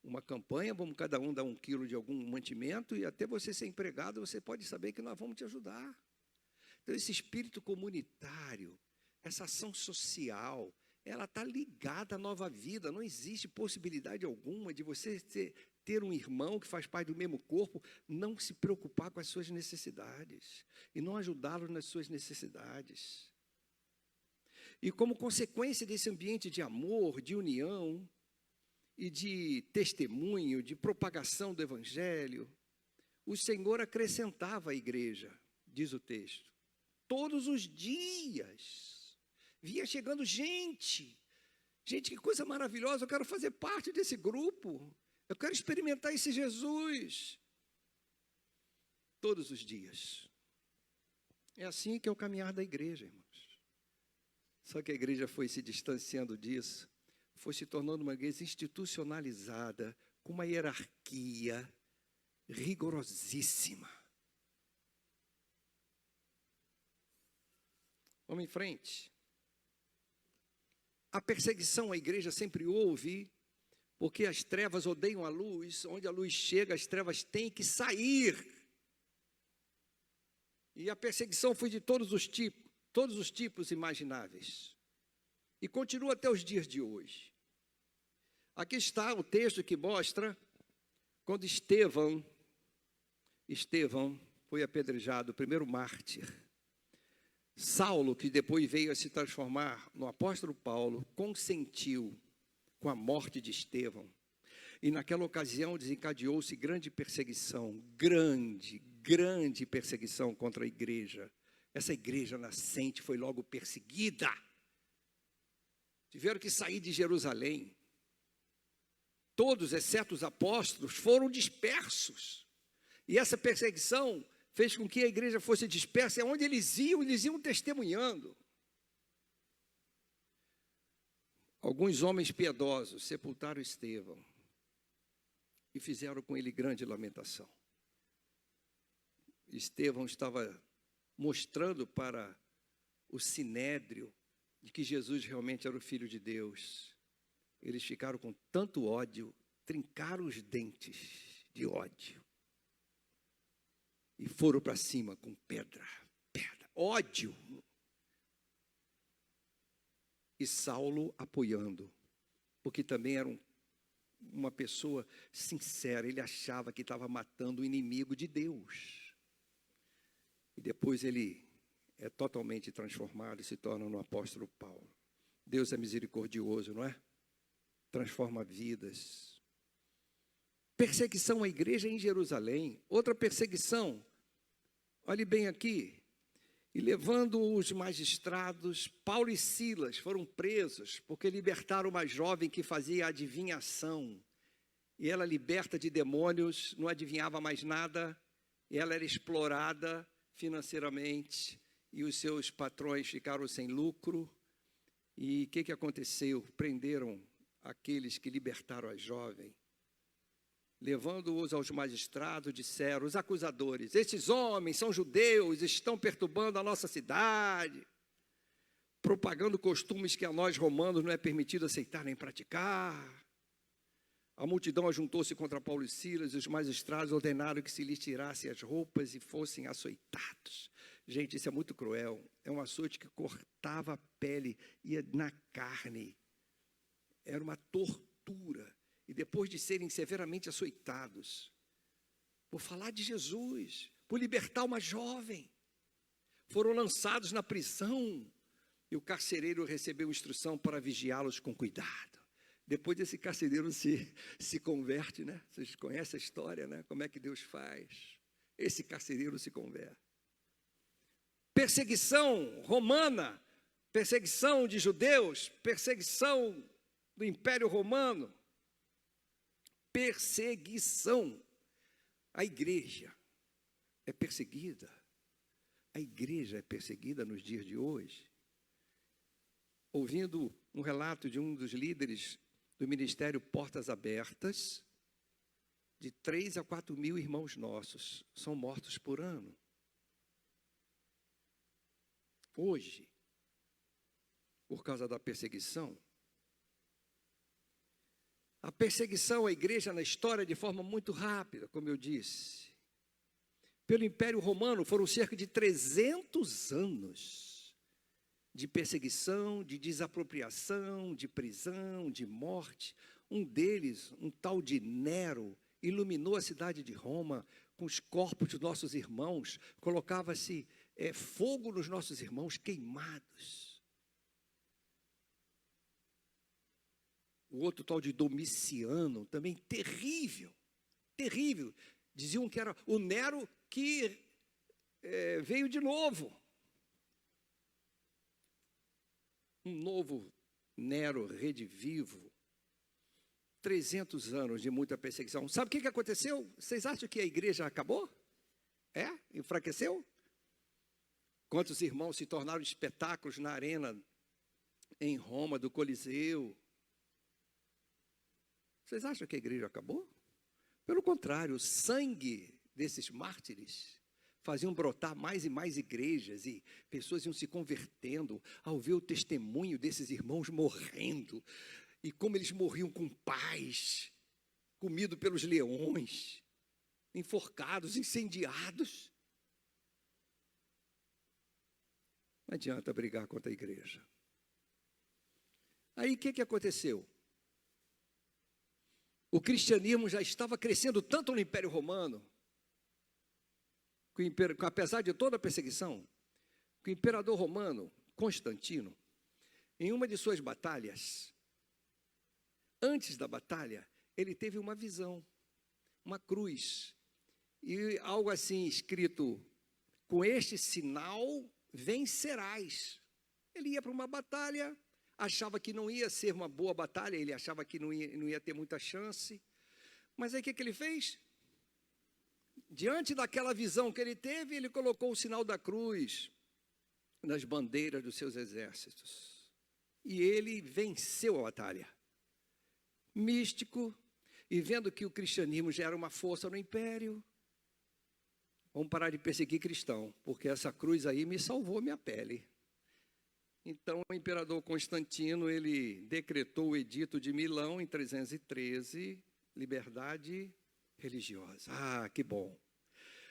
uma campanha, vamos cada um dar 1 quilo de algum mantimento e até você ser empregado, você pode saber que nós vamos te ajudar. Então, esse espírito comunitário, essa ação social, ela está ligada à nova vida. Não existe possibilidade alguma de você ter um irmão que faz parte do mesmo corpo, não se preocupar com as suas necessidades e não ajudá-lo nas suas necessidades. E como consequência desse ambiente de amor, de união e de testemunho, de propagação do Evangelho, o Senhor acrescentava à igreja, diz o texto, todos os dias, via chegando gente, que coisa maravilhosa, eu quero fazer parte desse grupo, eu quero experimentar esse Jesus, todos os dias. É assim que é o caminhar da igreja, irmãos. Só que a igreja foi se distanciando disso, foi se tornando uma igreja institucionalizada, com uma hierarquia rigorosíssima. Vamos em frente. A perseguição à igreja sempre houve, porque as trevas odeiam a luz, onde a luz chega, as trevas têm que sair. E a perseguição foi de todos os tipos imagináveis. E continua até os dias de hoje. Aqui está o texto que mostra quando Estevão foi apedrejado, o primeiro mártir. Saulo, que depois veio a se transformar no apóstolo Paulo, consentiu com a morte de Estevão. E naquela ocasião desencadeou-se grande perseguição, grande perseguição contra a igreja. Essa igreja nascente foi logo perseguida. Tiveram que sair de Jerusalém. Todos, exceto os apóstolos, foram dispersos. E essa perseguição fez com que a igreja fosse dispersa. E onde eles iam testemunhando. Alguns homens piedosos sepultaram Estevão e fizeram com ele grande lamentação. Estevão estava mostrando para o sinédrio de que Jesus realmente era o Filho de Deus. Eles ficaram com tanto ódio, trincaram os dentes de ódio e foram para cima com pedra, ódio. E Saulo apoiando, porque também era uma pessoa sincera, ele achava que estava matando o inimigo de Deus. E depois ele é totalmente transformado e se torna no apóstolo Paulo. Deus é misericordioso, não é? Transforma vidas. Perseguição à igreja em Jerusalém. Outra perseguição, olhe bem aqui. E levando os magistrados, Paulo e Silas foram presos, porque libertaram uma jovem que fazia adivinhação. E ela, liberta de demônios, não adivinhava mais nada, e ela era explorada financeiramente, e os seus patrões ficaram sem lucro. E o que aconteceu? Prenderam aqueles que libertaram a jovem. Levando-os aos magistrados, disseram, os acusadores, estes homens são judeus, estão perturbando a nossa cidade, propagando costumes que a nós romanos não é permitido aceitar nem praticar. A multidão ajuntou-se contra Paulo e Silas, e os magistrados ordenaram que se lhes tirassem as roupas e fossem açoitados. Gente, isso é muito cruel, é um açoite que cortava a pele, ia na carne, era uma tortura. E depois de serem severamente açoitados, por falar de Jesus, por libertar uma jovem, foram lançados na prisão, e o carcereiro recebeu instrução para vigiá-los com cuidado. Depois desse carcereiro se converte, né? Vocês conhecem a história, né? Como é que Deus faz? Esse carcereiro se converte. Perseguição romana, perseguição de judeus, perseguição do Império Romano. Perseguição. A igreja é perseguida. A igreja é perseguida nos dias de hoje. Ouvindo um relato de um dos líderes do ministério Portas Abertas, de 3 a 4 mil irmãos nossos são mortos por ano. Hoje, por causa da perseguição, a perseguição à igreja na história de forma muito rápida, como eu disse. Pelo Império Romano foram cerca de 300 anos de perseguição, de desapropriação, de prisão, de morte. Um deles, um tal de Nero, iluminou a cidade de Roma com os corpos dos nossos irmãos, colocava-se fogo nos nossos irmãos queimados. O outro tal de Domiciano, também terrível, terrível. Diziam que era o Nero que veio de novo. Um novo Nero redivivo. 300 anos de muita perseguição. Sabe o que aconteceu? Vocês acham que a igreja acabou? Enfraqueceu? Quantos irmãos se tornaram espetáculos na arena em Roma, do Coliseu? Vocês acham que a igreja acabou? Pelo contrário, o sangue desses mártires faziam brotar mais e mais igrejas, e pessoas iam se convertendo ao ver o testemunho desses irmãos morrendo, e como eles morriam com paz, comidos pelos leões, enforcados, incendiados. Não adianta brigar contra a igreja. Aí o que aconteceu? O cristianismo já estava crescendo tanto no Império Romano, que apesar de toda a perseguição, que o imperador romano, Constantino, em uma de suas batalhas, antes da batalha, ele teve uma visão, uma cruz, e algo assim escrito: com este sinal vencerás. Ele ia para uma batalha, achava que não ia ser uma boa batalha, ele achava que não ia ter muita chance, mas aí o que ele fez? Diante daquela visão que ele teve, ele colocou o sinal da cruz nas bandeiras dos seus exércitos. E ele venceu a batalha. Místico, e vendo que o cristianismo já era uma força no império, vamos parar de perseguir cristão, porque essa cruz aí me salvou minha pele. Então, o imperador Constantino, ele decretou o Edito de Milão em 313, liberdade religiosa. Ah, que bom.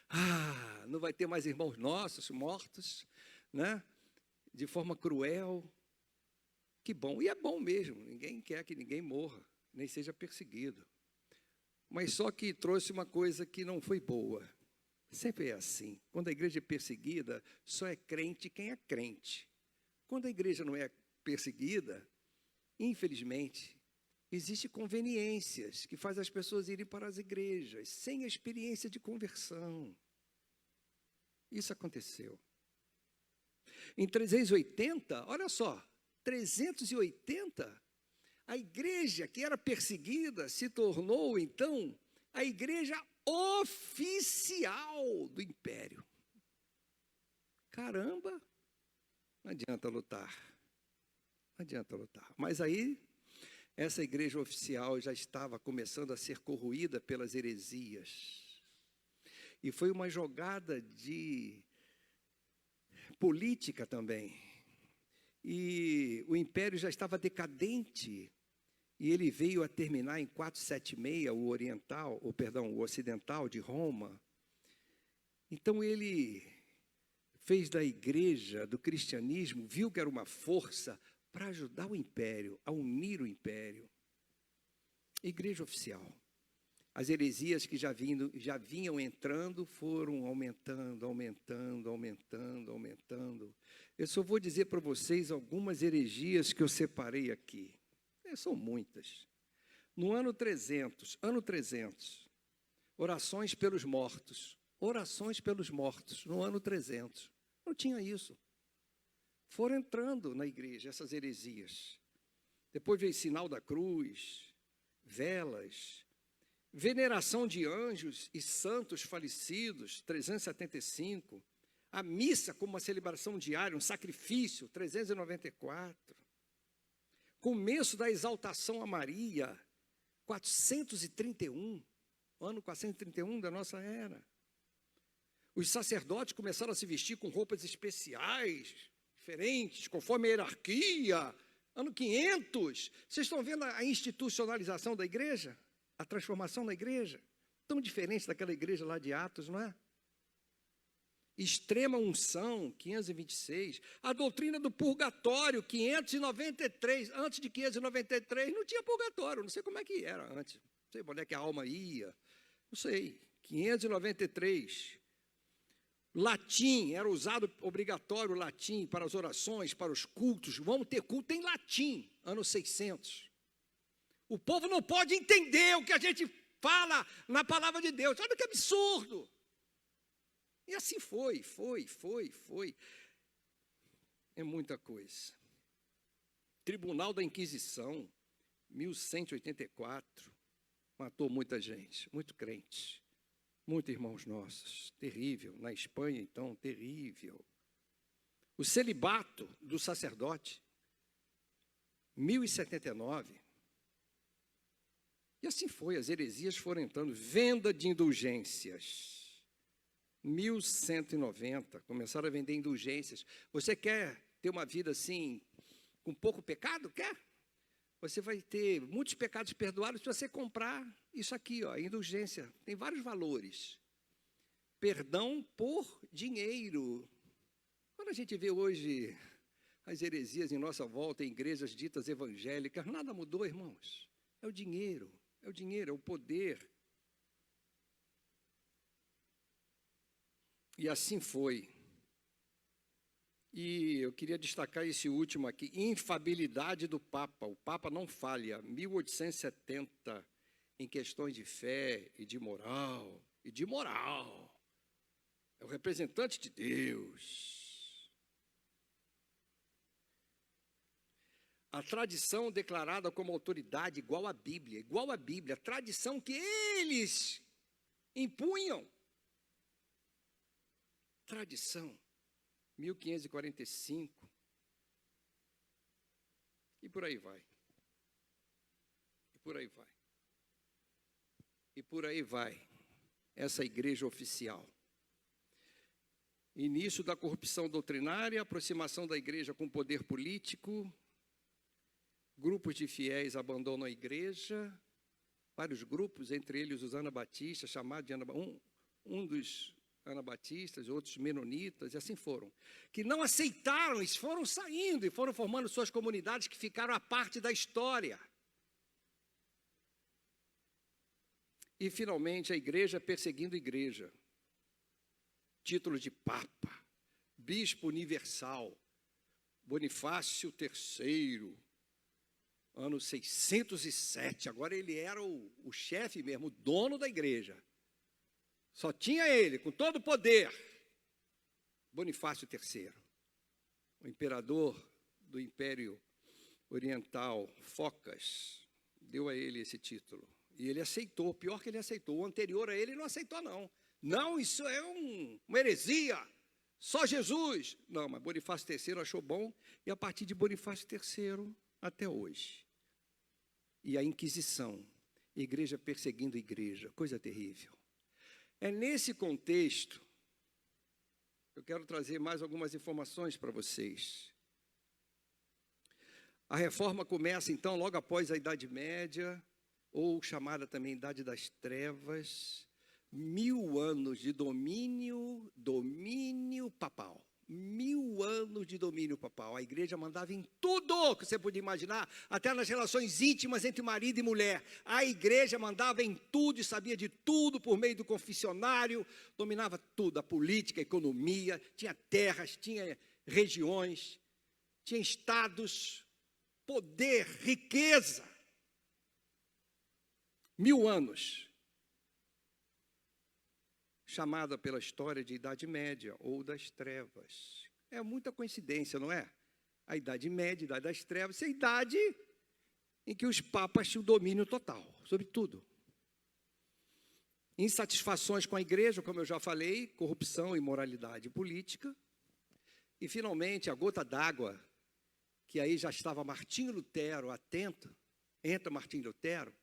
Ah, não vai ter mais irmãos nossos mortos, né? De forma cruel. Que bom. E é bom mesmo. Ninguém quer que ninguém morra, nem seja perseguido. Mas só que trouxe uma coisa que não foi boa. Sempre é assim. Quando a igreja é perseguida, só é crente quem é crente. Quando a igreja não é perseguida, infelizmente, existem conveniências que fazem as pessoas irem para as igrejas, sem a experiência de conversão. Isso aconteceu. Em 380, olha só, 380, a igreja que era perseguida se tornou, então, a igreja oficial do império. Caramba! Não adianta lutar. Não adianta lutar. Mas aí, essa igreja oficial já estava começando a ser corroída pelas heresias. E foi uma jogada de política também. E o império já estava decadente. E ele veio a terminar em 476, o ocidental de Roma. Então ele fez da igreja, do cristianismo, viu que era uma força para ajudar o império, a unir o império. Igreja oficial. As heresias que já vinham entrando foram aumentando. Eu só vou dizer para vocês algumas heresias que eu separei aqui. São muitas. No ano 300, orações pelos mortos, no ano 300. Não tinha isso. Foram entrando na igreja essas heresias. Depois veio sinal da cruz, velas, veneração de anjos e santos falecidos, 375. A missa como uma celebração diária, um sacrifício, 394. Começo da exaltação a Maria, 431, ano 431 da nossa era. Os sacerdotes começaram a se vestir com roupas especiais, diferentes, conforme a hierarquia. Ano 500, vocês estão vendo a institucionalização da igreja? A transformação da igreja? Tão diferente daquela igreja lá de Atos, não é? Extrema unção, 526. A doutrina do purgatório, 593. Antes de 593 não tinha purgatório, não sei como é que era antes. Não sei onde é que a alma ia. Não sei. 593. Latim, era usado obrigatório o latim para as orações, para os cultos. Vamos ter culto em latim, ano 600. O povo não pode entender o que a gente fala na palavra de Deus. Olha que absurdo. E assim foi. É muita coisa. Tribunal da Inquisição, 1184. Matou muita gente, muito crente. Muitos irmãos nossos, terrível. Na Espanha, então, terrível. O celibato do sacerdote, 1079. E assim foi, as heresias foram entrando. Venda de indulgências, 1190. Começaram a vender indulgências. Você quer ter uma vida assim, com pouco pecado? Quer? Você vai ter muitos pecados perdoados se você comprar isso aqui, ó, indulgência. Tem vários valores. Perdão por dinheiro. Quando a gente vê hoje as heresias em nossa volta, em igrejas ditas evangélicas, nada mudou, irmãos. É o dinheiro, é o poder. E assim foi. E eu queria destacar esse último aqui, infabilidade do Papa. O Papa não falha, 1870, em questões de fé e de moral. É o representante de Deus. A tradição declarada como autoridade igual à Bíblia, a tradição que eles impunham. Tradição, 1545. E por aí vai. E por aí vai. E por aí vai. Essa igreja oficial. Início da corrupção doutrinária, aproximação da igreja com o poder político, grupos de fiéis abandonam a igreja, vários grupos, entre eles os anabatistas, chamados de um dos anabatistas, outros menonitas, e assim foram, que não aceitaram, eles foram saindo e foram formando suas comunidades que ficaram à parte da história. E, finalmente, a igreja perseguindo a igreja. Título de Papa, Bispo Universal, Bonifácio III, ano 607. Agora ele era o chefe mesmo, o dono da igreja. Só tinha ele, com todo o poder. Bonifácio III, o imperador do Império Oriental, Focas, deu a ele esse título. E ele aceitou, pior que ele aceitou. O anterior a ele não aceitou, não. Não, isso é uma heresia. Só Jesus. Não, mas Bonifácio III achou bom. E a partir de Bonifácio III até hoje. E a Inquisição. Igreja perseguindo igreja. Coisa terrível. É nesse contexto, eu quero trazer mais algumas informações para vocês. A reforma começa, então, logo após a Idade Média, ou chamada também Idade das Trevas, 1000 anos de domínio papal. 1000 anos de domínio papal. A igreja mandava em tudo que você podia imaginar, até nas relações íntimas entre marido e mulher. A igreja mandava em tudo e sabia de tudo por meio do confessionário, dominava tudo, a política, a economia, tinha terras, tinha regiões, tinha estados, poder, riqueza. 1000 anos. Chamada pela história de Idade Média ou das Trevas. É muita coincidência, não é? A Idade Média, a Idade das Trevas, é a idade em que os papas tinham domínio total, sobre tudo. Insatisfações com a igreja, como eu já falei, corrupção, imoralidade política. E, finalmente, a gota d'água, que aí já estava Martinho Lutero atento, entra Martinho Lutero,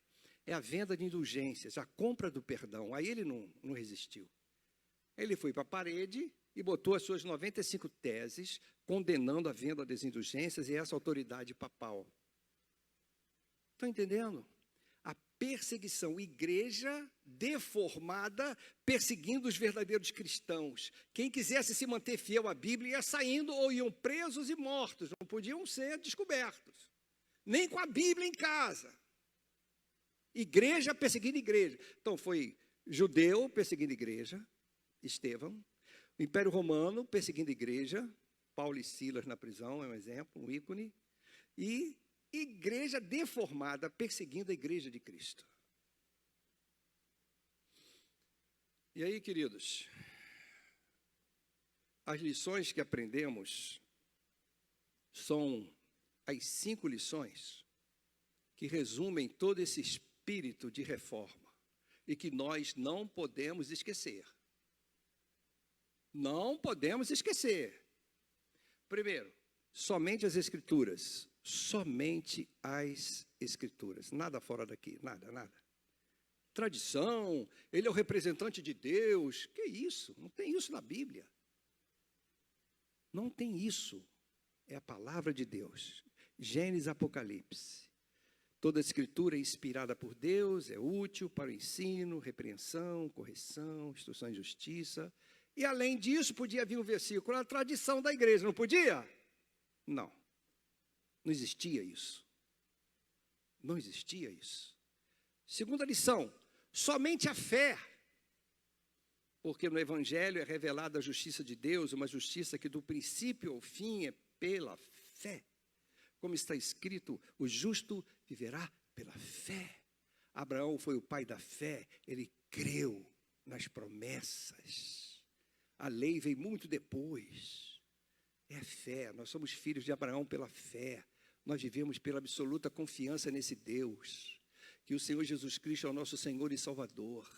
é a venda de indulgências, a compra do perdão. Aí ele não resistiu. Ele foi para a parede e botou as suas 95 teses, condenando a venda das indulgências e essa autoridade papal. Estão entendendo? A perseguição, igreja deformada, perseguindo os verdadeiros cristãos. Quem quisesse se manter fiel à Bíblia ia saindo ou iam presos e mortos, não podiam ser descobertos. Nem com a Bíblia em casa. Igreja perseguindo igreja. Então, foi judeu perseguindo igreja, Estevão. O Império Romano perseguindo igreja, Paulo e Silas na prisão, é um exemplo, um ícone. E igreja deformada perseguindo a igreja de Cristo. E aí, queridos, as lições que aprendemos são as 5 lições que resumem todo esse espírito de reforma e que nós não podemos esquecer. Não podemos esquecer. Primeiro, somente as Escrituras. Somente as Escrituras. Nada fora daqui, nada. Tradição, ele é o representante de Deus. Que isso? Não tem isso na Bíblia. Não tem isso. É a palavra de Deus. Gênesis, Apocalipse. Toda a Escritura é inspirada por Deus, é útil para o ensino, repreensão, correção, instrução em justiça. E, além disso, podia vir um versículo, a tradição da igreja, não podia? Não. Não existia isso. Não existia isso. Segunda lição, somente a fé. porque no Evangelho é revelada a justiça de Deus, uma justiça que do princípio ao fim é pela fé. Como está escrito, o justo viverá pela fé. Abraão foi o pai da fé, ele creu nas promessas. A lei veio muito depois. É fé, nós somos filhos de Abraão pela fé. Nós vivemos pela absoluta confiança nesse Deus, que o Senhor Jesus Cristo é o nosso Senhor e Salvador,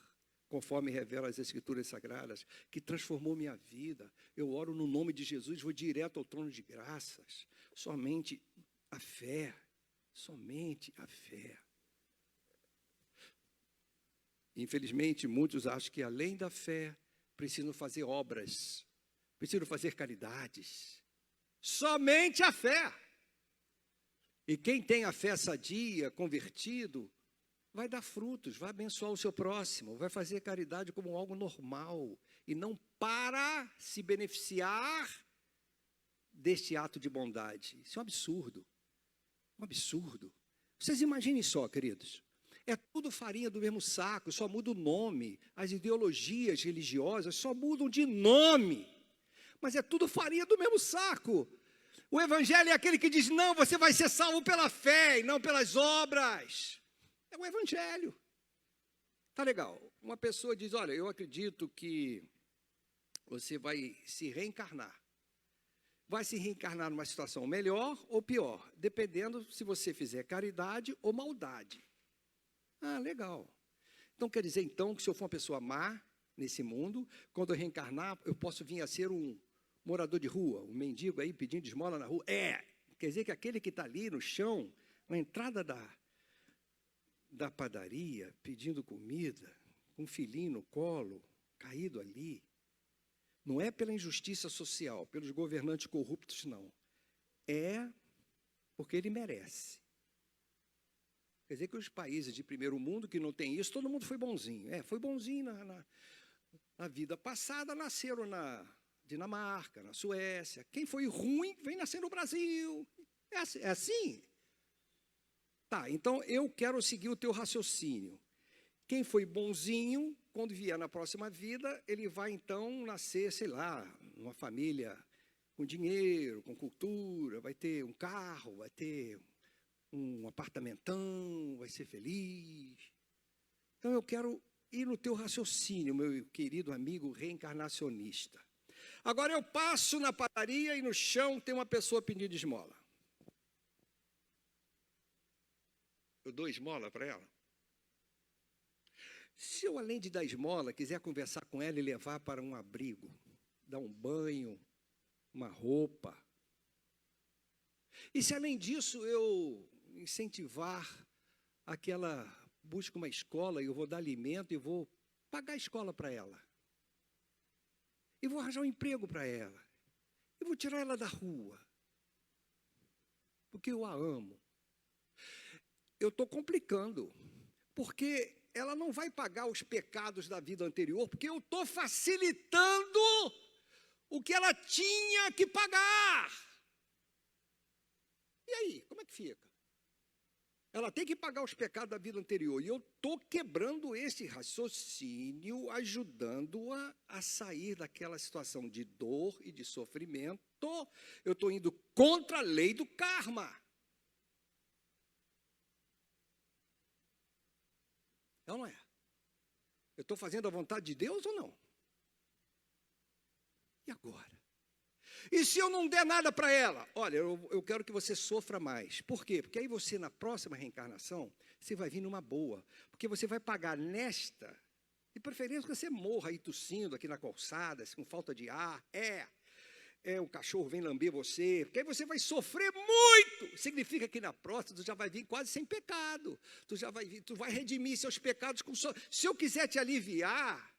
conforme revela as Escrituras Sagradas, que transformou minha vida. Eu oro no nome de Jesus, vou direto ao trono de graças. Somente a fé, somente a fé. Infelizmente, muitos acham que além da fé, precisam fazer obras, precisam fazer caridades. Somente a fé. E quem tem a fé sadia, convertido, vai dar frutos, vai abençoar o seu próximo, vai fazer caridade como algo normal e não para se beneficiar deste ato de bondade. Isso é um absurdo, um absurdo. Vocês imaginem só, queridos, é tudo farinha do mesmo saco, só muda o nome, as ideologias religiosas só mudam de nome, mas é tudo farinha do mesmo saco. O Evangelho é aquele que diz, não, você vai ser salvo pela fé e não pelas obras. É o Evangelho. Tá legal. Uma pessoa diz, olha, eu acredito que você vai se reencarnar. Vai se reencarnar numa situação melhor ou pior, dependendo se você fizer caridade ou maldade. Ah, legal. Então quer dizer, então, que se eu for uma pessoa má nesse mundo, quando eu reencarnar, eu posso vir a ser um morador de rua, um mendigo aí pedindo esmola na rua. Quer dizer que aquele que está ali no chão, na entrada da padaria, pedindo comida, com um filhinho no colo, caído ali, não é pela injustiça social, pelos governantes corruptos, não. É porque ele merece. Quer dizer que os países de primeiro mundo que não tem isso, todo mundo foi bonzinho. Foi bonzinho na vida passada, nasceram na Dinamarca, na Suécia. Quem foi ruim, vem nascer no Brasil. É assim? Tá, então eu quero seguir o teu raciocínio. Quem foi bonzinho, quando vier na próxima vida, ele vai então nascer, sei lá, numa família com dinheiro, com cultura, vai ter um carro, vai ter um apartamentão, vai ser feliz. Então eu quero ir no teu raciocínio, meu querido amigo reencarnacionista. Agora eu passo na padaria e no chão tem uma pessoa pedindo esmola. Eu dou esmola para ela? Se eu, além de dar esmola, quiser conversar com ela e levar para um abrigo, dar um banho, uma roupa. E se, além disso, eu incentivar aquela, busca uma escola, e eu vou dar alimento e vou pagar a escola para ela. E vou arranjar um emprego para ela. E vou tirar ela da rua. Porque eu a amo. Eu estou complicando. Porque ela não vai pagar os pecados da vida anterior, porque eu estou facilitando o que ela tinha que pagar. E aí, como é que fica? Ela tem que pagar os pecados da vida anterior. E eu estou quebrando esse raciocínio, ajudando-a a sair daquela situação de dor e de sofrimento. Eu estou indo contra a lei do karma. Não é? Eu estou fazendo a vontade de Deus ou não? E agora? E se eu não der nada para ela? Olha, eu quero que você sofra mais. Por quê? Porque aí você, na próxima reencarnação, você vai vir numa boa. Porque você vai pagar nesta, de preferência que você morra aí tossindo aqui na calçada, com falta de ar. O cachorro vem lamber você, porque aí você vai sofrer muito. Significa que na próxima tu já vai vir quase sem pecado. Tu vai redimir seus pecados com se eu quiser te aliviar,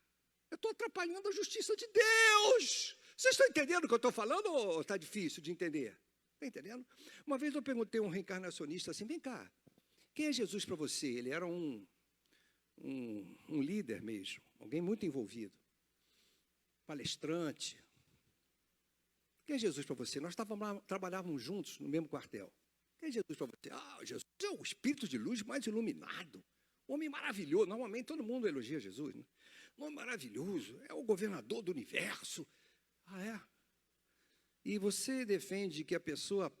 eu estou atrapalhando a justiça de Deus. Vocês estão entendendo o que eu estou falando ou está difícil de entender? Está entendendo? Uma vez eu perguntei a um reencarnacionista assim, vem cá, quem é Jesus para você? Ele era um líder mesmo, alguém muito envolvido, palestrante. Quem é Jesus para você? Nós trabalhávamos juntos no mesmo quartel. Quem é Jesus para você? Jesus é o espírito de luz mais iluminado. Homem maravilhoso. Normalmente todo mundo elogia Jesus, né? nome maravilhoso, é o governador do universo. Ah, é? E você defende que a pessoa,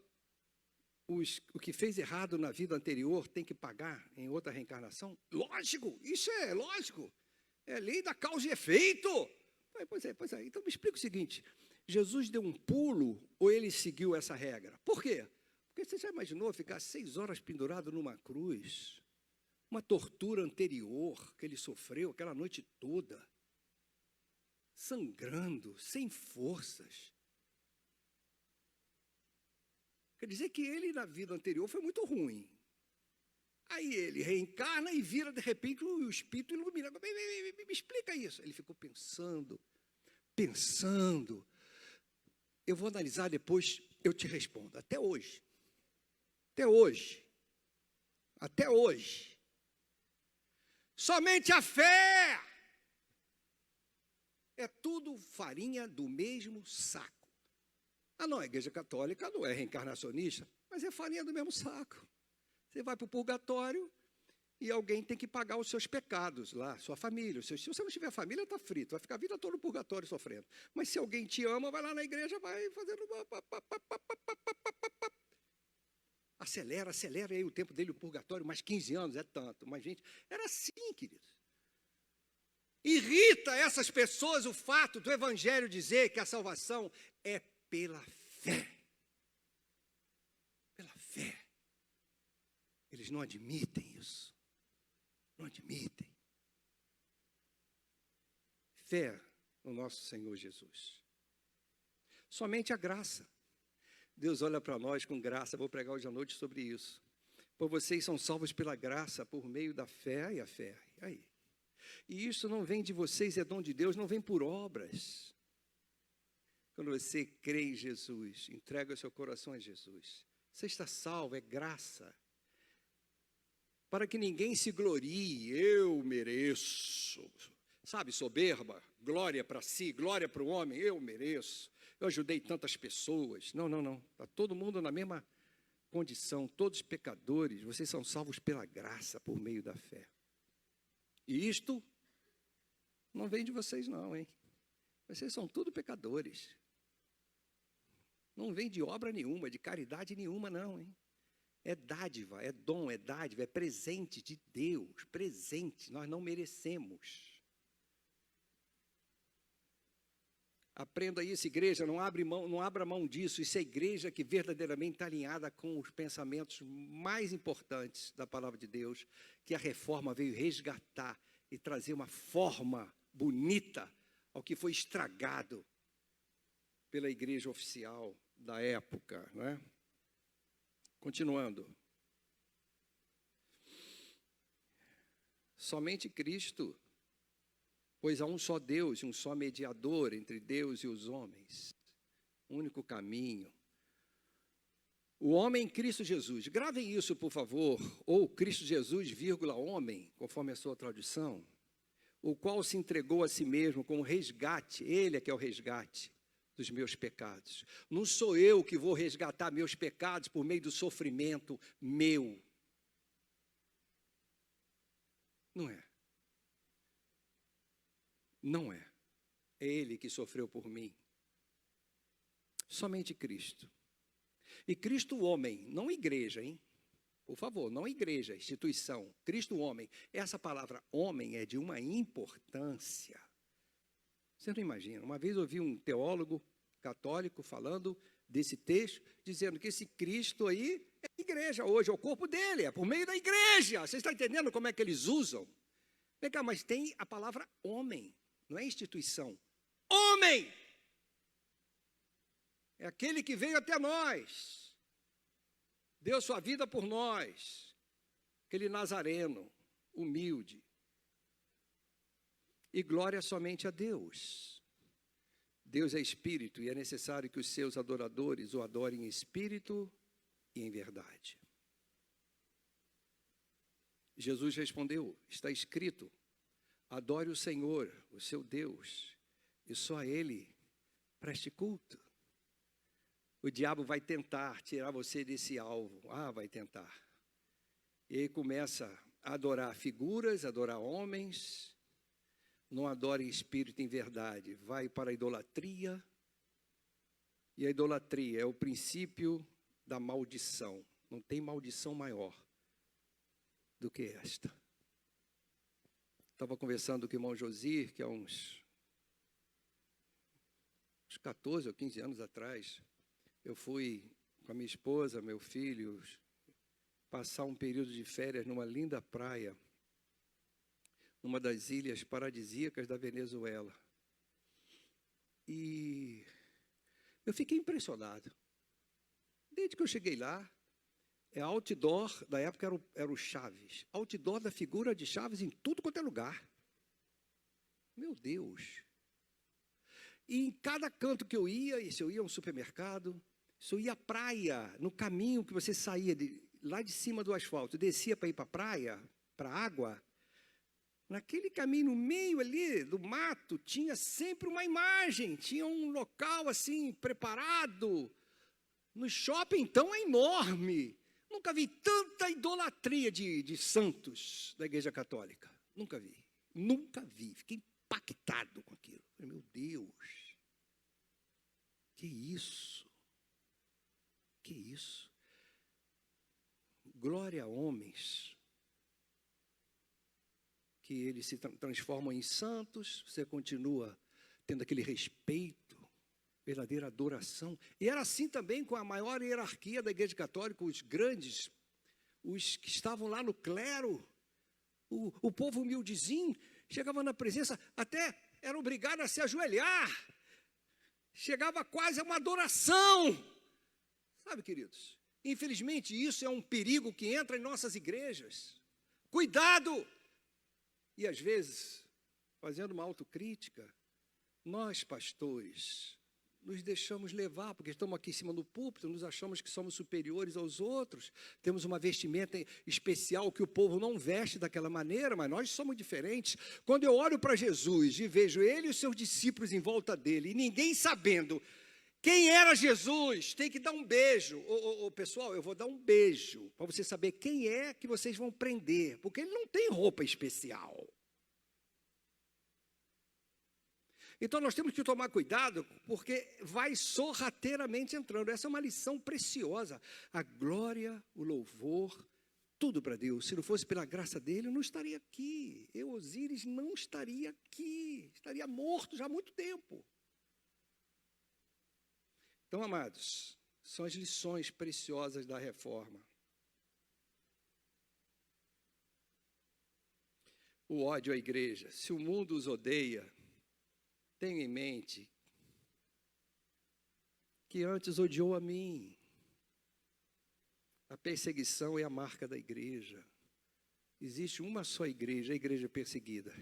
o que fez errado na vida anterior, tem que pagar em outra reencarnação? Lógico, isso é lógico. É lei da causa e efeito. Pois é. Então me explica o seguinte, Jesus deu um pulo ou ele seguiu essa regra? Por quê? Porque você já imaginou ficar 6 horas pendurado numa cruz? Uma tortura anterior que ele sofreu aquela noite toda, sangrando, sem forças. Quer dizer que ele, na vida anterior, foi muito ruim. Aí ele reencarna e vira, de repente, o espírito ilumina. Me explica isso. Ele ficou pensando. Eu vou analisar depois, eu te respondo. Até hoje. Somente a fé é tudo farinha do mesmo saco. Não, a Igreja Católica não é reencarnacionista, mas é farinha do mesmo saco. Você vai para o purgatório e alguém tem que pagar os seus pecados lá, sua família. Se você não tiver família, está frito, vai ficar a vida toda no purgatório sofrendo. Mas se alguém te ama, vai lá na igreja, vai fazendo... Acelera aí o tempo dele, o purgatório, mais 15 anos, é tanto. Mas, gente, era assim, queridos. Irrita essas pessoas o fato do Evangelho dizer que a salvação é pela fé. Pela fé. Eles não admitem isso. Não admitem. Fé no nosso Senhor Jesus. Somente a graça. Deus olha para nós com graça. Vou pregar hoje à noite sobre isso. Pois vocês são salvos pela graça, por meio da fé e a fé. E aí? E isso não vem de vocês, é dom de Deus, não vem por obras. Quando você crê em Jesus, entrega o seu coração a Jesus, você está salvo, é graça. Para que ninguém se glorie, eu mereço. Sabe, soberba, glória para si, glória para o homem, eu mereço. Eu ajudei tantas pessoas. Não. Está todo mundo na mesma condição, todos pecadores. Vocês são salvos pela graça, por meio da fé. E isto não vem de vocês não, hein? Vocês são tudo pecadores. Não vem de obra nenhuma, de caridade nenhuma não, hein? É dádiva, é dom, é dádiva, é presente de Deus, presente, nós não merecemos. Aprenda isso, igreja, não abra mão disso. Isso é igreja que verdadeiramente está alinhada com os pensamentos mais importantes da palavra de Deus, que a reforma veio resgatar e trazer uma forma bonita ao que foi estragado pela igreja oficial da época, não é? Continuando. Somente Cristo, pois há um só Deus e um só mediador entre Deus e os homens. Único caminho. O homem em Cristo Jesus. Gravem isso, por favor. Ou Cristo Jesus, vírgula, homem, conforme a sua tradução. O qual se entregou a si mesmo como resgate. Ele é que é o resgate dos meus pecados. Não sou eu que vou resgatar meus pecados por meio do sofrimento meu. Não é. Não é. É Ele que sofreu por mim. Somente Cristo. E Cristo homem, não igreja, hein? Por favor, não igreja, instituição. Cristo homem. Essa palavra homem é de uma importância. Você não imagina. Uma vez eu ouvi um teólogo católico falando desse texto, dizendo que esse Cristo aí é a igreja hoje, é o corpo dele, é por meio da igreja. Vocês estão entendendo como é que eles usam? Vem cá, mas tem a palavra homem. Não é instituição. Homem! É aquele que veio até nós. Deu sua vida por nós. Aquele nazareno, humilde. E glória somente a Deus. Deus é espírito e é necessário que os seus adoradores o adorem em espírito e em verdade. Jesus respondeu, está escrito, adore o Senhor, o seu Deus, e só a Ele preste culto. O diabo vai tentar tirar você desse alvo. Vai tentar. E aí começa a adorar figuras, adorar homens, não adora em espírito e em verdade, vai para a idolatria, e a idolatria é o princípio da maldição. Não tem maldição maior do que esta. Estava conversando com o irmão Josir, que há uns 14 ou 15 anos atrás, eu fui com a minha esposa, meu filho, passar um período de férias numa linda praia, numa das ilhas paradisíacas da Venezuela. E eu fiquei impressionado. Desde que eu cheguei lá, outdoor, da época era o Chaves, outdoor da figura de Chaves em tudo quanto é lugar. Meu Deus! E em cada canto que eu ia, se eu ia a um supermercado, se eu ia à praia, no caminho que você saía lá de cima do asfalto, descia para ir para a praia, para a água, naquele caminho, no meio ali do mato, tinha sempre uma imagem, tinha um local assim, preparado. No shopping, então, é enorme. Nunca vi tanta idolatria de santos da Igreja Católica. Nunca vi. Nunca vi. Fiquei impactado com aquilo. Meu Deus. Que isso? Que isso? Glória a homens que eles se transformam em santos, você continua tendo aquele respeito, verdadeira adoração. E era assim também com a maior hierarquia da Igreja Católica, os grandes, os que estavam lá no clero, o povo humildezinho, chegava na presença, até era obrigado a se ajoelhar, chegava quase a uma adoração. Sabe, queridos, infelizmente isso é um perigo que entra em nossas igrejas. Cuidado! E às vezes, fazendo uma autocrítica, nós, pastores, nos deixamos levar, porque estamos aqui em cima do púlpito, nos achamos que somos superiores aos outros, temos uma vestimenta especial que o povo não veste daquela maneira, mas nós somos diferentes. Quando eu olho para Jesus e vejo ele e os seus discípulos em volta dele, e ninguém sabendo quem era Jesus, tem que dar um beijo. Pessoal, eu vou dar um beijo para você saber quem é que vocês vão prender, porque ele não tem roupa especial. Então, nós temos que tomar cuidado, porque vai sorrateiramente entrando. Essa é uma lição preciosa. A glória, o louvor, tudo para Deus. Se não fosse pela graça dele, eu não estaria aqui. Eu, Osíris, não estaria aqui. Estaria morto já há muito tempo. Então, amados, são as lições preciosas da reforma. O ódio à igreja. Se o mundo os odeia, tenha em mente que antes odiou a mim. A perseguição é a marca da igreja. Existe uma só igreja, a igreja perseguida.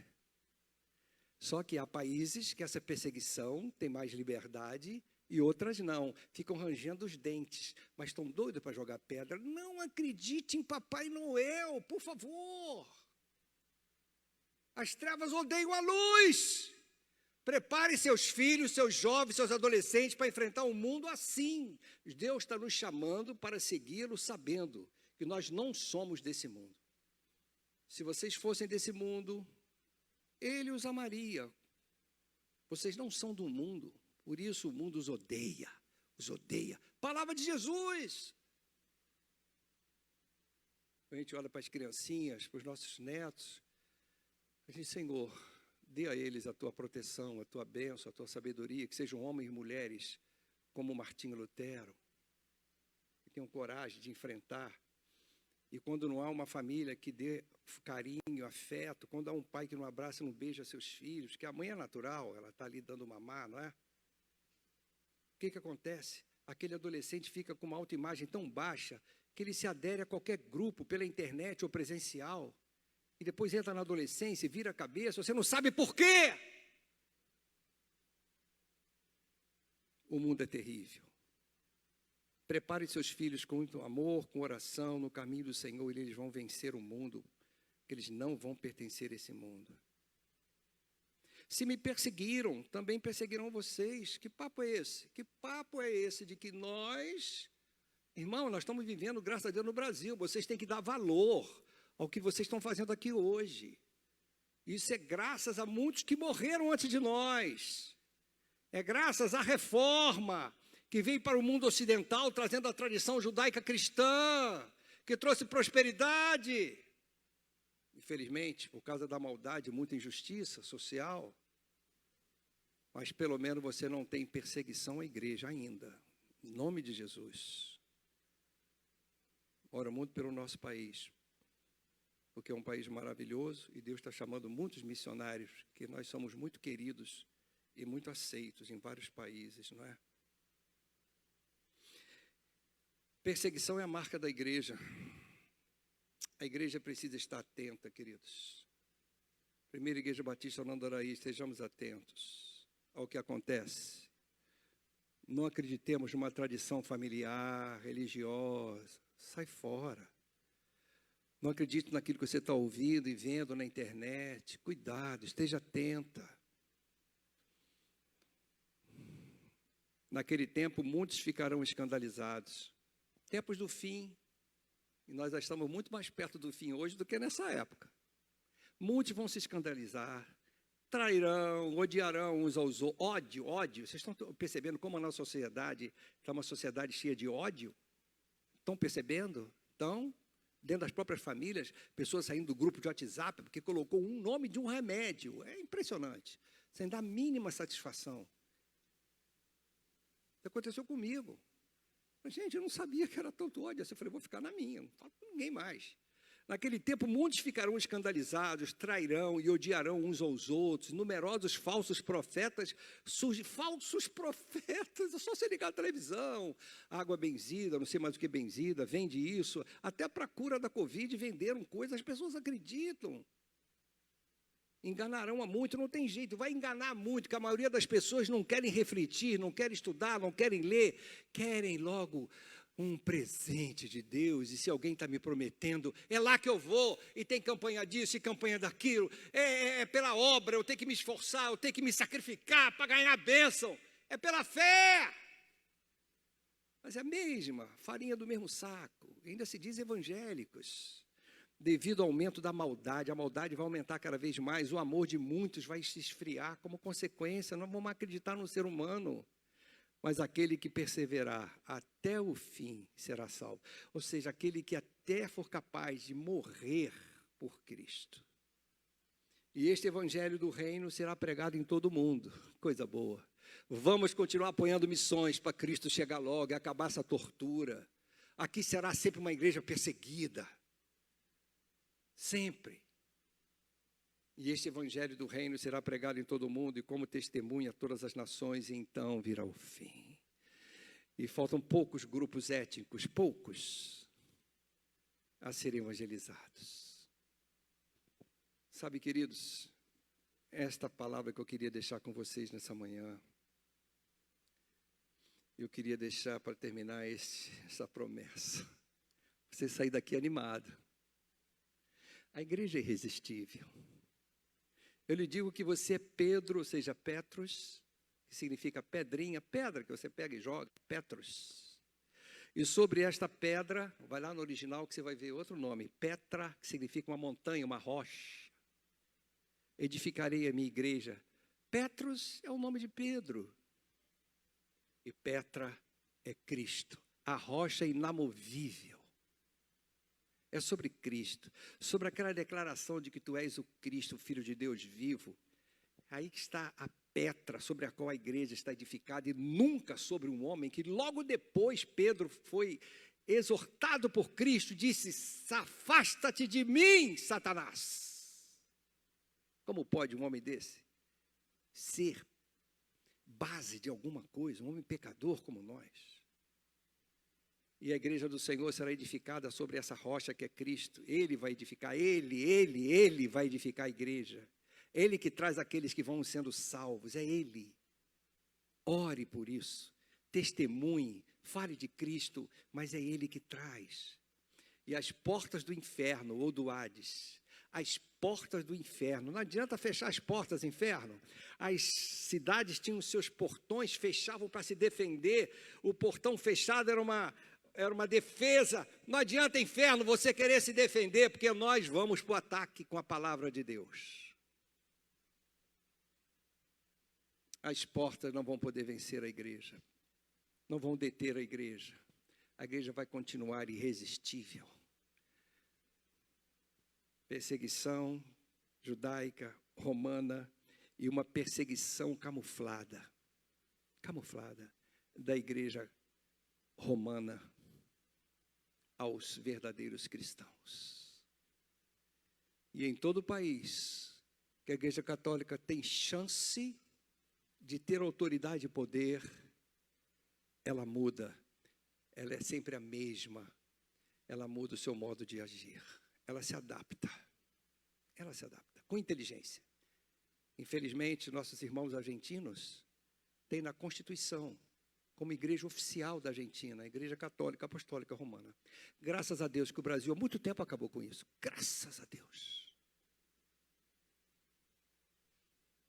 Só que há países que essa perseguição tem mais liberdade e outras não. Ficam rangendo os dentes, mas estão doidos para jogar pedra. Não acredite em Papai Noel, por favor. As trevas odeiam a luz. Prepare seus filhos, seus jovens, seus adolescentes para enfrentar o mundo assim. Deus está nos chamando para segui-lo, sabendo que nós não somos desse mundo. Se vocês fossem desse mundo, ele os amaria. Vocês não são do mundo, por isso o mundo os odeia. Os odeia. Palavra de Jesus. A gente olha para as criancinhas, para os nossos netos, a gente, Senhor, dê a eles a tua proteção, a tua bênção, a tua sabedoria, que sejam homens e mulheres como Martinho Lutero, que tenham coragem de enfrentar. E quando não há uma família que dê carinho, afeto, quando há um pai que não abraça e não beija seus filhos, que a mãe é natural, ela está ali dando mamar, não é? O que acontece? Aquele adolescente fica com uma autoimagem tão baixa que ele se adere a qualquer grupo, pela internet ou presencial, e depois entra na adolescência e vira a cabeça, você não sabe por quê. O mundo é terrível. Prepare seus filhos com muito amor, com oração, no caminho do Senhor, e eles vão vencer o mundo, porque eles não vão pertencer a esse mundo. Se me perseguiram, também perseguirão vocês. Que papo é esse? Que papo é esse de que nós, irmão, nós estamos vivendo, graças a Deus, no Brasil, vocês têm que dar valor ao que vocês estão fazendo aqui hoje. Isso é graças a muitos que morreram antes de nós. É graças à reforma que veio para o mundo ocidental, trazendo a tradição judaica cristã, que trouxe prosperidade. Infelizmente, por causa da maldade, muita injustiça social. Mas pelo menos você não tem perseguição à igreja ainda. Em nome de Jesus. Oro muito pelo nosso país, porque é um país maravilhoso e Deus está chamando muitos missionários, que nós somos muito queridos e muito aceitos em vários países, não é? Perseguição é a marca da igreja. A igreja precisa estar atenta, queridos. Primeira Igreja Batista Nandaraí, estejamos atentos ao que acontece. Não acreditemos numa tradição familiar, religiosa. Sai fora. Não acredite naquilo que você está ouvindo e vendo na internet. Cuidado, esteja atenta. Naquele tempo, muitos ficarão escandalizados. Tempos do fim. E nós já estamos muito mais perto do fim hoje do que nessa época. Muitos vão se escandalizar, trairão, odiarão uns aos outros. Ódio. Vocês estão percebendo como a nossa sociedade está uma sociedade cheia de ódio? Estão percebendo? Então, dentro das próprias famílias, pessoas saindo do grupo de WhatsApp porque colocou um nome de um remédio. É impressionante. Sem dar a mínima satisfação. Isso aconteceu comigo. Mas, gente, eu não sabia que era tanto ódio. Eu falei, vou ficar na minha, não falo com ninguém mais. Naquele tempo, muitos ficarão escandalizados, trairão e odiarão uns aos outros. Numerosos falsos profetas surgem. Falsos profetas, é só você ligar a televisão. Água benzida, não sei mais o que benzida, vende isso. Até para a cura da Covid venderam coisas, as pessoas acreditam. Enganarão a muito, não tem jeito, vai enganar muito, porque a maioria das pessoas não querem refletir, não querem estudar, não querem ler, querem logo um presente de Deus. E se alguém está me prometendo, é lá que eu vou, e tem campanha disso e campanha daquilo, é pela obra, eu tenho que me esforçar, eu tenho que me sacrificar para ganhar a bênção, é pela fé. Mas é a mesma, farinha do mesmo saco, ainda se diz evangélicos. Devido ao aumento da maldade, a maldade vai aumentar cada vez mais, o amor de muitos vai se esfriar como consequência, não vamos acreditar no ser humano. Mas aquele que perseverar até o fim será salvo. Ou seja, aquele que até for capaz de morrer por Cristo. E este evangelho do reino será pregado em todo o mundo. Coisa boa. Vamos continuar apoiando missões para Cristo chegar logo e acabar essa tortura. Aqui será sempre uma igreja perseguida. Sempre. E este evangelho do reino será pregado em todo o mundo e como testemunha a todas as nações, e então virá o fim. E faltam poucos grupos étnicos, poucos, a serem evangelizados. Sabe, queridos, esta palavra que eu queria deixar com vocês nessa manhã, eu queria deixar para terminar essa promessa. Você sair daqui animado. A igreja é irresistível. Eu lhe digo que você é Pedro, ou seja, Petros, que significa pedrinha, pedra que você pega e joga, Petros. E sobre esta pedra, vai lá no original que você vai ver outro nome, Petra, que significa uma montanha, uma rocha. Edificarei a minha igreja. Petros é o nome de Pedro. E Petra é Cristo, a rocha inamovível. É sobre Cristo, sobre aquela declaração de que tu és o Cristo, o Filho de Deus vivo. Aí que está a Petra sobre a qual a igreja está edificada, e nunca sobre um homem que logo depois Pedro foi exortado por Cristo, disse, afasta-te de mim, Satanás. Como pode um homem desse ser base de alguma coisa, um homem pecador como nós? E a igreja do Senhor será edificada sobre essa rocha que é Cristo. Ele vai edificar, Ele vai edificar a igreja. Ele que traz aqueles que vão sendo salvos, é Ele. Ore por isso, testemunhe, fale de Cristo, mas é Ele que traz. E as portas do inferno ou do Hades, as portas do inferno, não adianta fechar as portas do inferno. As cidades tinham seus portões, fechavam para se defender, o portão fechado era uma defesa. Não adianta, inferno, você querer se defender, porque nós vamos para o ataque com a palavra de Deus. as portas não vão poder vencer a igreja, não vão deter a igreja. A igreja vai continuar irresistível. Perseguição judaica, romana e uma perseguição camuflada da igreja romana aos verdadeiros cristãos. E em todo o país que a Igreja Católica tem chance de ter autoridade e poder, ela muda. Ela é sempre a mesma. Ela muda o seu modo de agir. Ela se adapta. Ela se adapta com inteligência. Infelizmente, nossos irmãos argentinos têm na Constituição, como igreja oficial da Argentina, a Igreja Católica Apostólica Romana. Graças a Deus que o Brasil há muito tempo acabou com isso. Graças a Deus.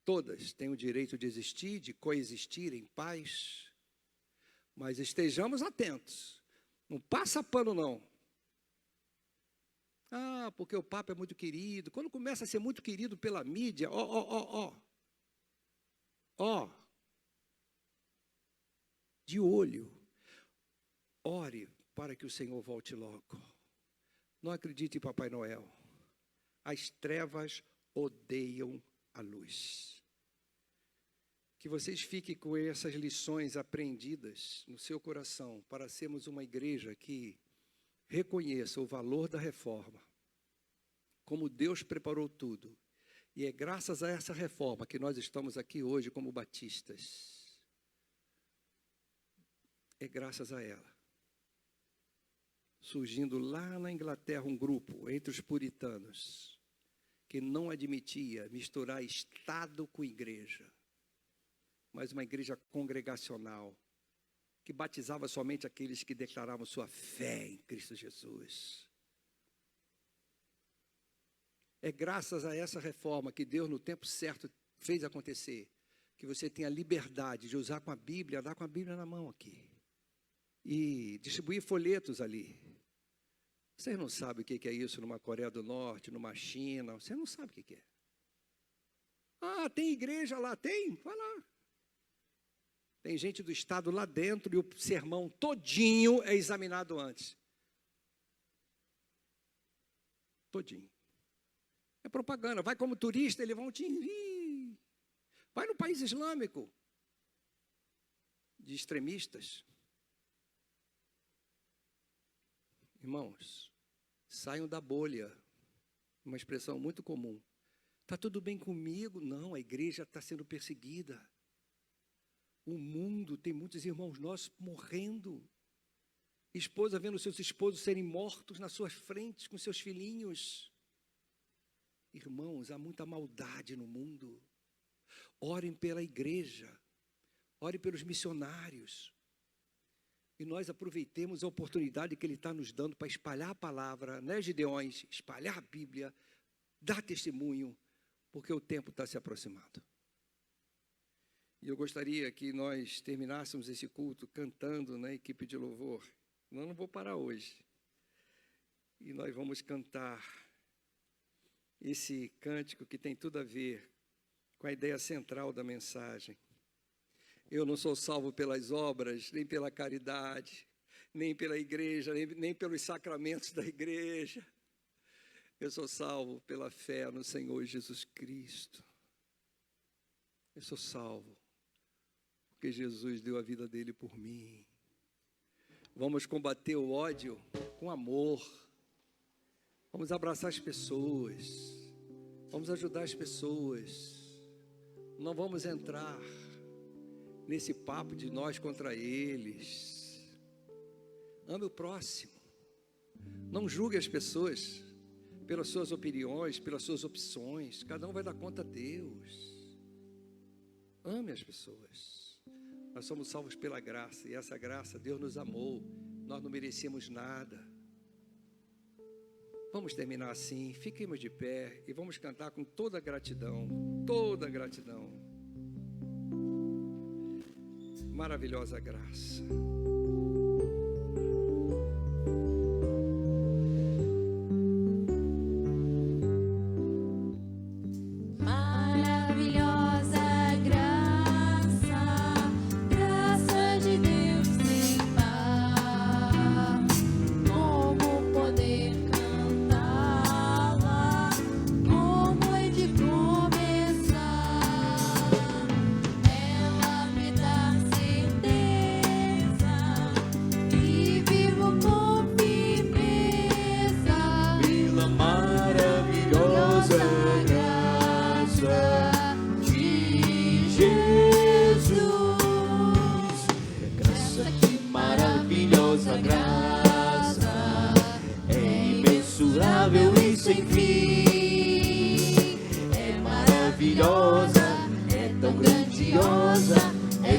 Todas têm o direito de existir, de coexistir em paz, mas estejamos atentos. Não passa pano, não. Ah, porque o Papa é muito querido. Quando começa a ser muito querido pela mídia, de olho. Ore para que o Senhor volte logo. Não acredite em Papai Noel. As trevas odeiam a luz. Que vocês fiquem com essas lições aprendidas no seu coração para sermos uma igreja que reconheça o valor da reforma, como Deus preparou tudo. E é graças a essa reforma que nós estamos aqui hoje como batistas. É graças a ela. Surgindo lá na Inglaterra um grupo entre os puritanos que não admitia misturar Estado com igreja, mas uma igreja congregacional, que batizava somente aqueles que declaravam sua fé em Cristo Jesus. É graças a essa reforma que Deus, no tempo certo, fez acontecer, que você tem a liberdade de usar com a Bíblia, andar com a Bíblia na mão aqui, e distribuir folhetos ali. Vocês não sabem o que é isso numa Coreia do Norte, numa China, você não sabe o que é. Ah, tem igreja lá, tem? Vai lá. Tem gente do Estado lá dentro e o sermão todinho é examinado antes. Todinho. É propaganda. Vai como turista, eles vão te enviar. Vai no país islâmico de extremistas. Irmãos, saiam da bolha. Uma expressão muito comum. Está tudo bem comigo? Não, a igreja está sendo perseguida. O mundo tem muitos irmãos nossos morrendo. Esposa vendo seus esposos serem mortos nas suas frentes com seus filhinhos. Irmãos, há muita maldade no mundo. Orem pela igreja. Orem pelos missionários. E nós aproveitemos a oportunidade que Ele está nos dando para espalhar a palavra, né, Gideões? Espalhar a Bíblia, dar testemunho, porque o tempo está se aproximando. E eu gostaria que nós terminássemos esse culto cantando na equipe de louvor. Eu não vou parar hoje. E nós vamos cantar esse cântico que tem tudo a ver com a ideia central da mensagem. Eu não sou salvo pelas obras, nem pela caridade, nem pela igreja, nem pelos sacramentos da igreja. Eu sou salvo pela fé no Senhor Jesus Cristo. Eu sou salvo porque Jesus deu a vida dele por mim. Vamos combater o ódio com amor. Vamos abraçar as pessoas. Vamos ajudar as pessoas. Não vamos entrar nesse papo de nós contra eles. Ame o próximo. Não julgue as pessoas pelas suas opiniões, pelas suas opções. Cada um vai dar conta a Deus. Ame as pessoas. Nós somos salvos pela graça, e essa graça Deus nos amou. Nós não merecíamos nada. Vamos terminar assim, fiquemos de pé e vamos cantar com toda a gratidão, maravilhosa graça. Maravilhosa graça.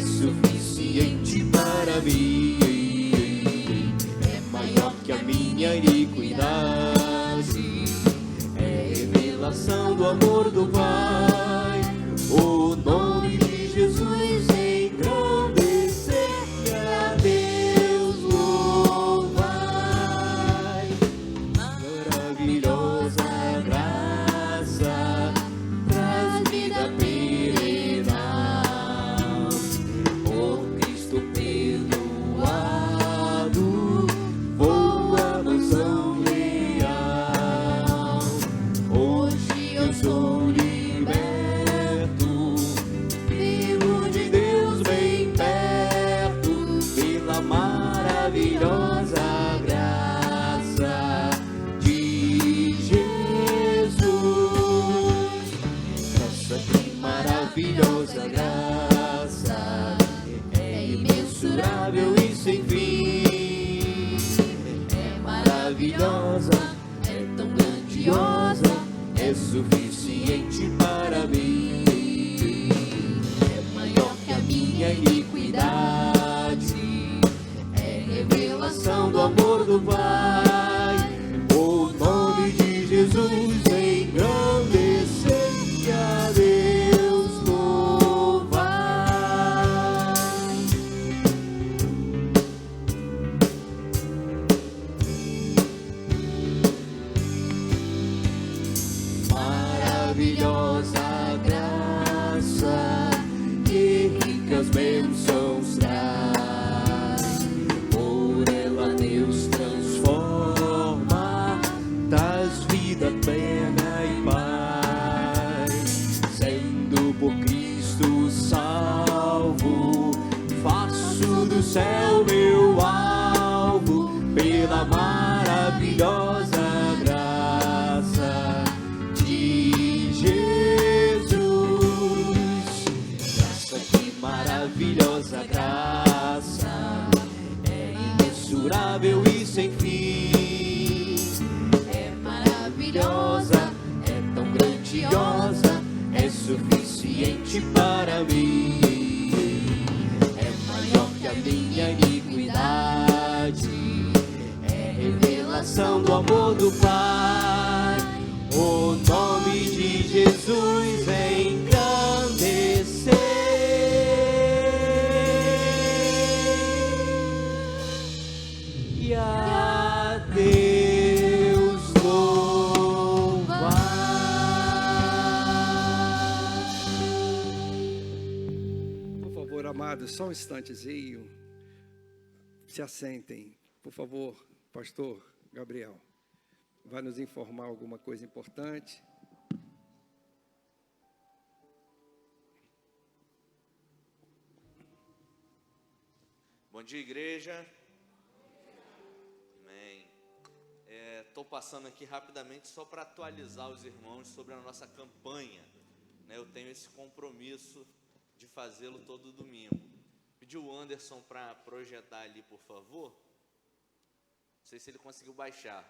é suficiente para mim. É maior que a minha iniquidade, é revelação do amor do Pai. O nome de Jesus engrandecer e a Deus louvai. Maravilhosa graça traz vida perena, por Cristo perdoado, vou à mansão real. Hoje eu sou liberto, vivo de Deus bem perto, pela maravilhosa graça de Jesus. Nossa, que maravilhosa graça, é imensurável e sem fim. É maravilhosa, é tão grandiosa, é suficiente para mim. É maior que a minha iniquidade, é revelação do amor do Pai. O nome de Jesus engrandecer e a Deus louvar. Maravilhosa graça que ricas bênçãos traz. Por ela Deus transforma, traz vida plena e paz. Sendo por Cristo salvo, faço do céu meu alvo, pela maravilhosa graça de Jesus. Graça, que maravilhosa graça, é imensurável e sem fim. É maravilhosa, é tão grandiosa, é suficiente para mim. É maior que a minha iniquidade, é revelação do amor do Pai. O nome de Jesus é engrandecer e a Deus louvar. Por favor, amados, só um instantezinho. Se assentem. Por favor, pastor Gabriel. Vai nos informar alguma coisa importante. Bom dia, igreja. Amém. Estou passando aqui rapidamente só para atualizar os irmãos sobre a nossa campanha, né? Eu tenho esse compromisso de fazê-lo todo domingo. Pedi o Anderson para projetar ali, por favor. Não sei se ele conseguiu baixar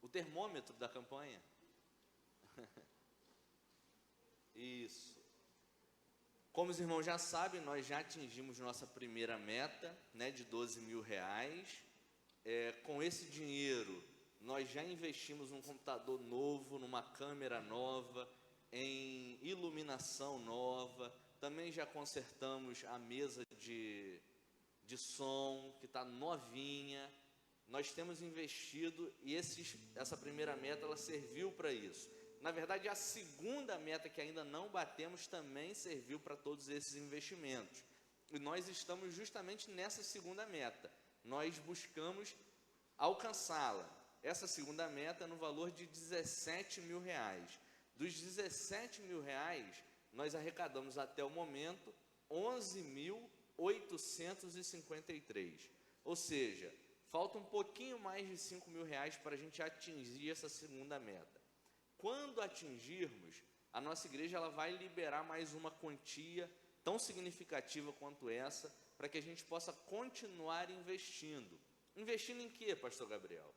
o termômetro da campanha. Isso. Como os irmãos já sabem, nós já atingimos nossa primeira meta, né, de R$12.000. Com esse dinheiro, nós já investimos num computador novo, numa câmera nova, em iluminação nova. Também já consertamos a mesa de som, que está novinha. Nós temos investido e essa primeira meta, ela serviu para isso. Na verdade, a segunda meta, que ainda não batemos, também serviu para todos esses investimentos. E nós estamos justamente nessa segunda meta. Nós buscamos alcançá-la. Essa segunda meta no valor de R$17.000. Dos R$17.000, nós arrecadamos até o momento R$11.853. Ou seja, falta um pouquinho mais de R$5.000 para a gente atingir essa segunda meta. Quando atingirmos, a nossa igreja ela vai liberar mais uma quantia tão significativa quanto essa, para que a gente possa continuar investindo. Investindo em quê, pastor Gabriel?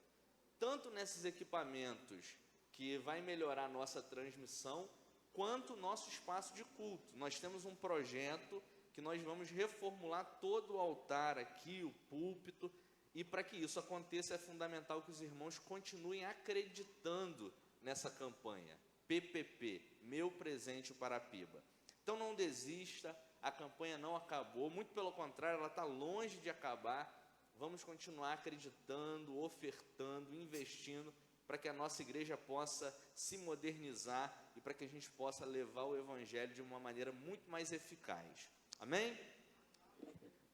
Tanto nesses equipamentos que vai melhorar a nossa transmissão, quanto o nosso espaço de culto. Nós temos um projeto que nós vamos reformular todo o altar aqui, o púlpito, e para que isso aconteça é fundamental que os irmãos continuem acreditando nessa campanha, PPP, Meu Presente para a Piba. Então não desista, a campanha não acabou, muito pelo contrário, ela está longe de acabar. Vamos continuar acreditando, ofertando, investindo, para que a nossa igreja possa se modernizar e para que a gente possa levar o Evangelho de uma maneira muito mais eficaz. Amém?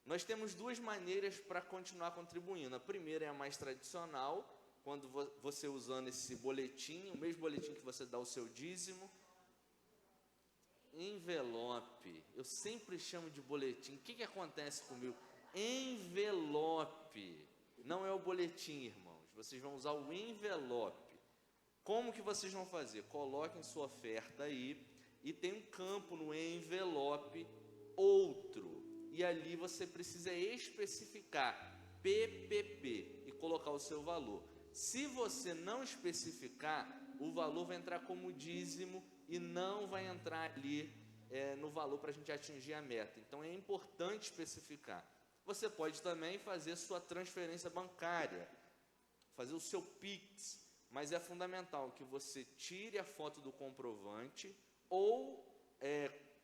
Nós temos duas maneiras para continuar contribuindo. A primeira é a mais tradicional, quando você usando esse boletim, o mesmo boletim que você dá o seu dízimo. Envelope, eu sempre chamo de boletim. O que acontece comigo? Envelope, não é o boletim, irmãos. Vocês vão usar o envelope. Como que vocês vão fazer? Coloquem sua oferta aí e tem um campo no envelope, outro. E ali você precisa especificar PPP e colocar o seu valor. Se você não especificar, o valor vai entrar como dízimo e não vai entrar ali no valor para a gente atingir a meta. Então é importante especificar. Você pode também fazer sua transferência bancária, fazer o seu Pix, mas é fundamental que você tire a foto do comprovante ou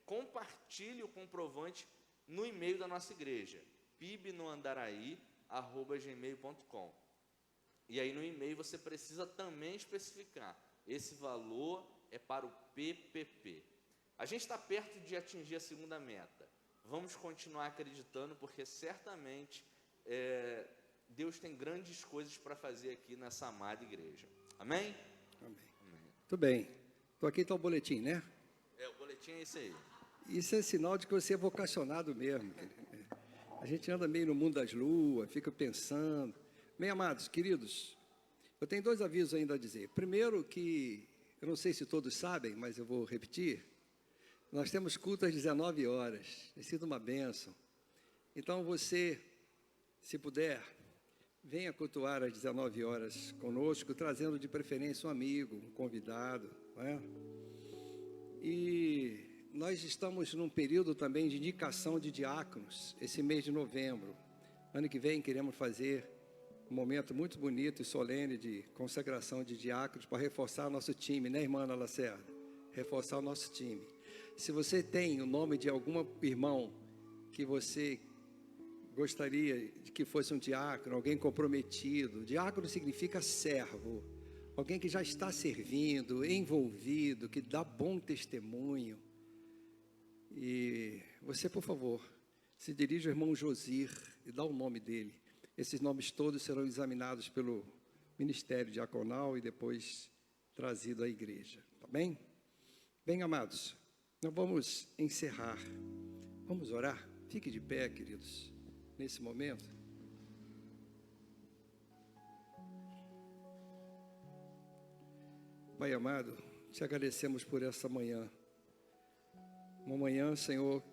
compartilhe o comprovante no e-mail da nossa igreja, pibnoandaraí@gmail.com. E aí no e-mail você precisa também especificar, esse valor é para o PPP. A gente está perto de atingir a segunda meta. Vamos continuar acreditando, porque certamente Deus tem grandes coisas para fazer aqui nessa amada igreja. Amém? Amém. Tudo bem. Então aqui está o boletim, né? O boletim é esse aí. Isso é sinal de que você é vocacionado mesmo. A gente anda meio no mundo das luas, fica pensando. Bem, amados, queridos, eu tenho dois avisos ainda a dizer. Primeiro que, eu não sei se todos sabem, mas eu vou repetir. Nós temos culto às 19 horas. Tem sido uma bênção. Então você, se puder, venha cultuar às 19 horas conosco, trazendo de preferência um amigo, um convidado, não é? E nós estamos num período também de indicação de diáconos, esse mês de novembro. Ano que vem queremos fazer um momento muito bonito e solene de consagração de diáconos para reforçar nosso time, né, irmã Ana Lacerda? Reforçar o nosso time. Se você tem o nome de algum irmão que você gostaria de que fosse um diácono, alguém comprometido, diácono significa servo, alguém que já está servindo, envolvido, que dá bom testemunho. E você, por favor, se dirige ao irmão Josir e dá o nome dele. Esses nomes todos serão examinados pelo Ministério Diaconal e depois trazido à igreja, tá bem? Bem, amados, nós vamos encerrar. Vamos orar? Fique de pé, queridos, nesse momento. Pai amado, te agradecemos por essa manhã. Uma manhã, Senhor,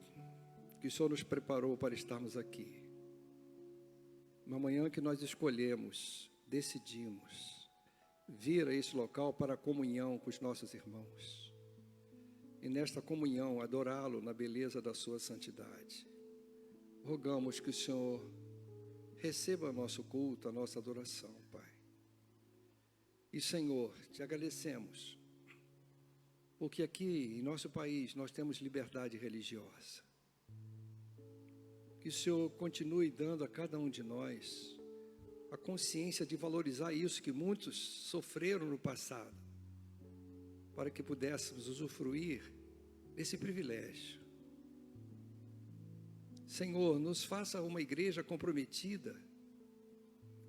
que o Senhor nos preparou para estarmos aqui. Uma manhã que nós escolhemos, decidimos vir a esse local para a comunhão com os nossos irmãos. E nesta comunhão, adorá-lo na beleza da sua santidade. Rogamos que o Senhor receba nosso culto, a nossa adoração, Pai. E, Senhor, te agradecemos, porque aqui em nosso país nós temos liberdade religiosa. Que o Senhor continue dando a cada um de nós a consciência de valorizar isso que muitos sofreram no passado, para que pudéssemos usufruir desse privilégio. Senhor, nos faça uma igreja comprometida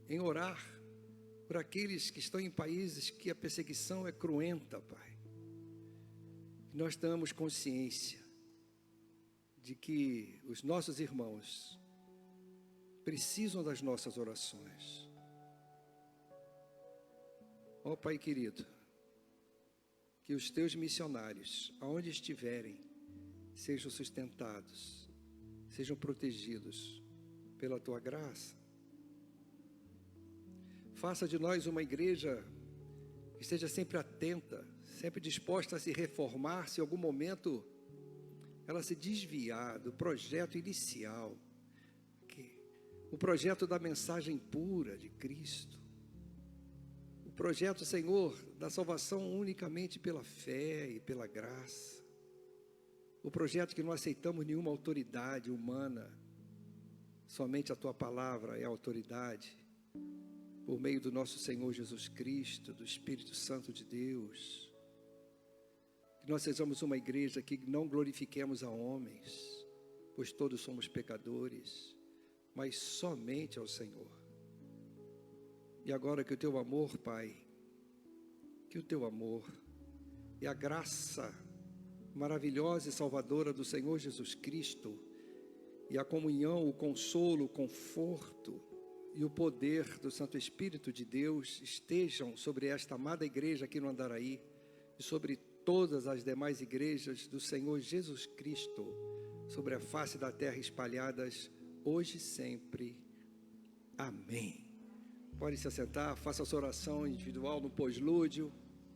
em orar por aqueles que estão em países que a perseguição é cruenta, Pai. Nós tenhamos consciência de que os nossos irmãos precisam das nossas orações. Ó Pai querido, que os teus missionários, aonde estiverem, sejam sustentados, sejam protegidos pela tua graça. Faça de nós uma igreja que esteja sempre atenta, sempre disposta a se reformar se em algum momento ela se desviar do projeto inicial, o projeto da mensagem pura de Cristo, o projeto, Senhor, da salvação unicamente pela fé e pela graça, o projeto que não aceitamos nenhuma autoridade humana, somente a Tua palavra é a autoridade, por meio do nosso Senhor Jesus Cristo, do Espírito Santo de Deus. Que nós sejamos uma igreja que não glorifiquemos a homens, pois todos somos pecadores, mas somente ao Senhor. E agora que o Teu amor, Pai, que o Teu amor e a graça maravilhosa e salvadora do Senhor Jesus Cristo, e a comunhão, o consolo, o conforto e o poder do Santo Espírito de Deus estejam sobre esta amada igreja aqui no Andaraí e sobre todas as demais igrejas do Senhor Jesus Cristo, sobre a face da terra espalhadas, hoje e sempre. Amém. Pode se assentar, faça a sua oração individual no pós-lúdio.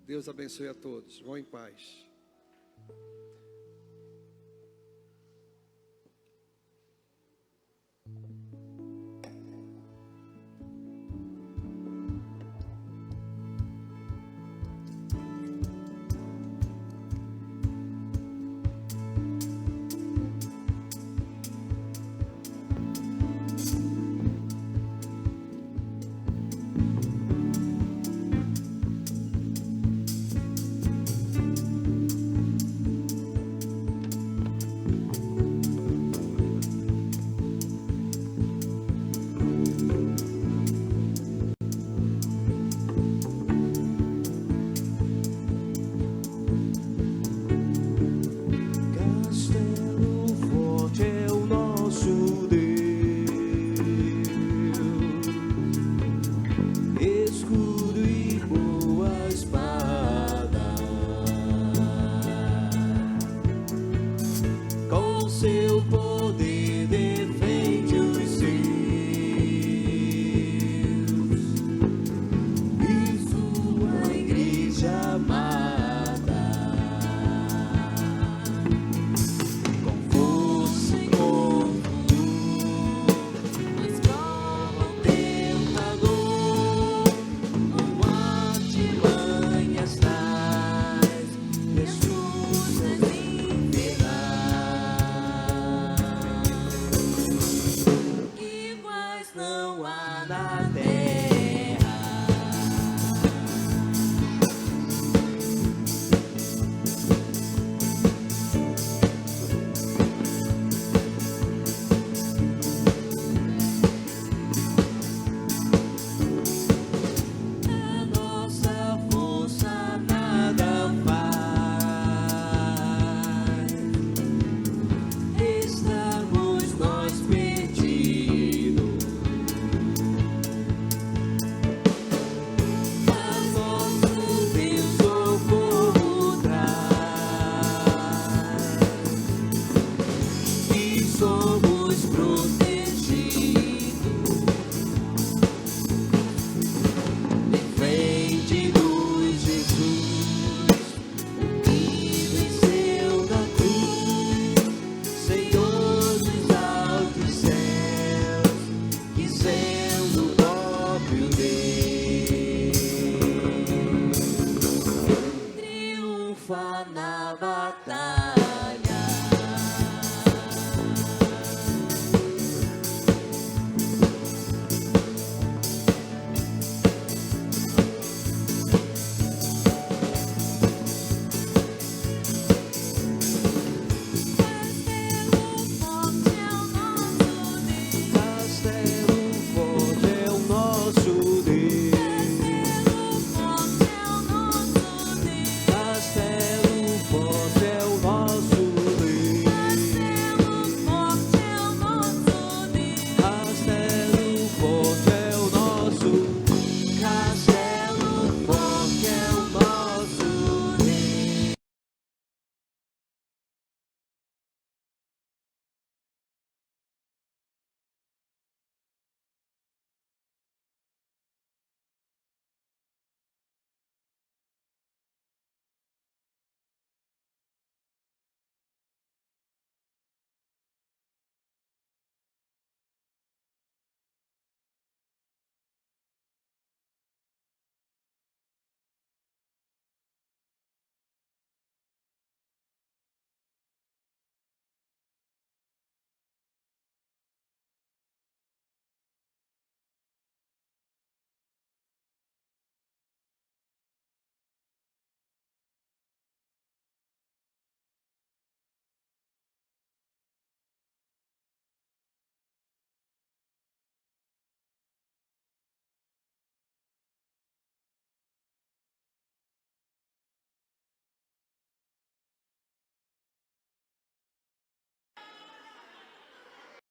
Deus abençoe a todos. Vão em paz. Seu poder.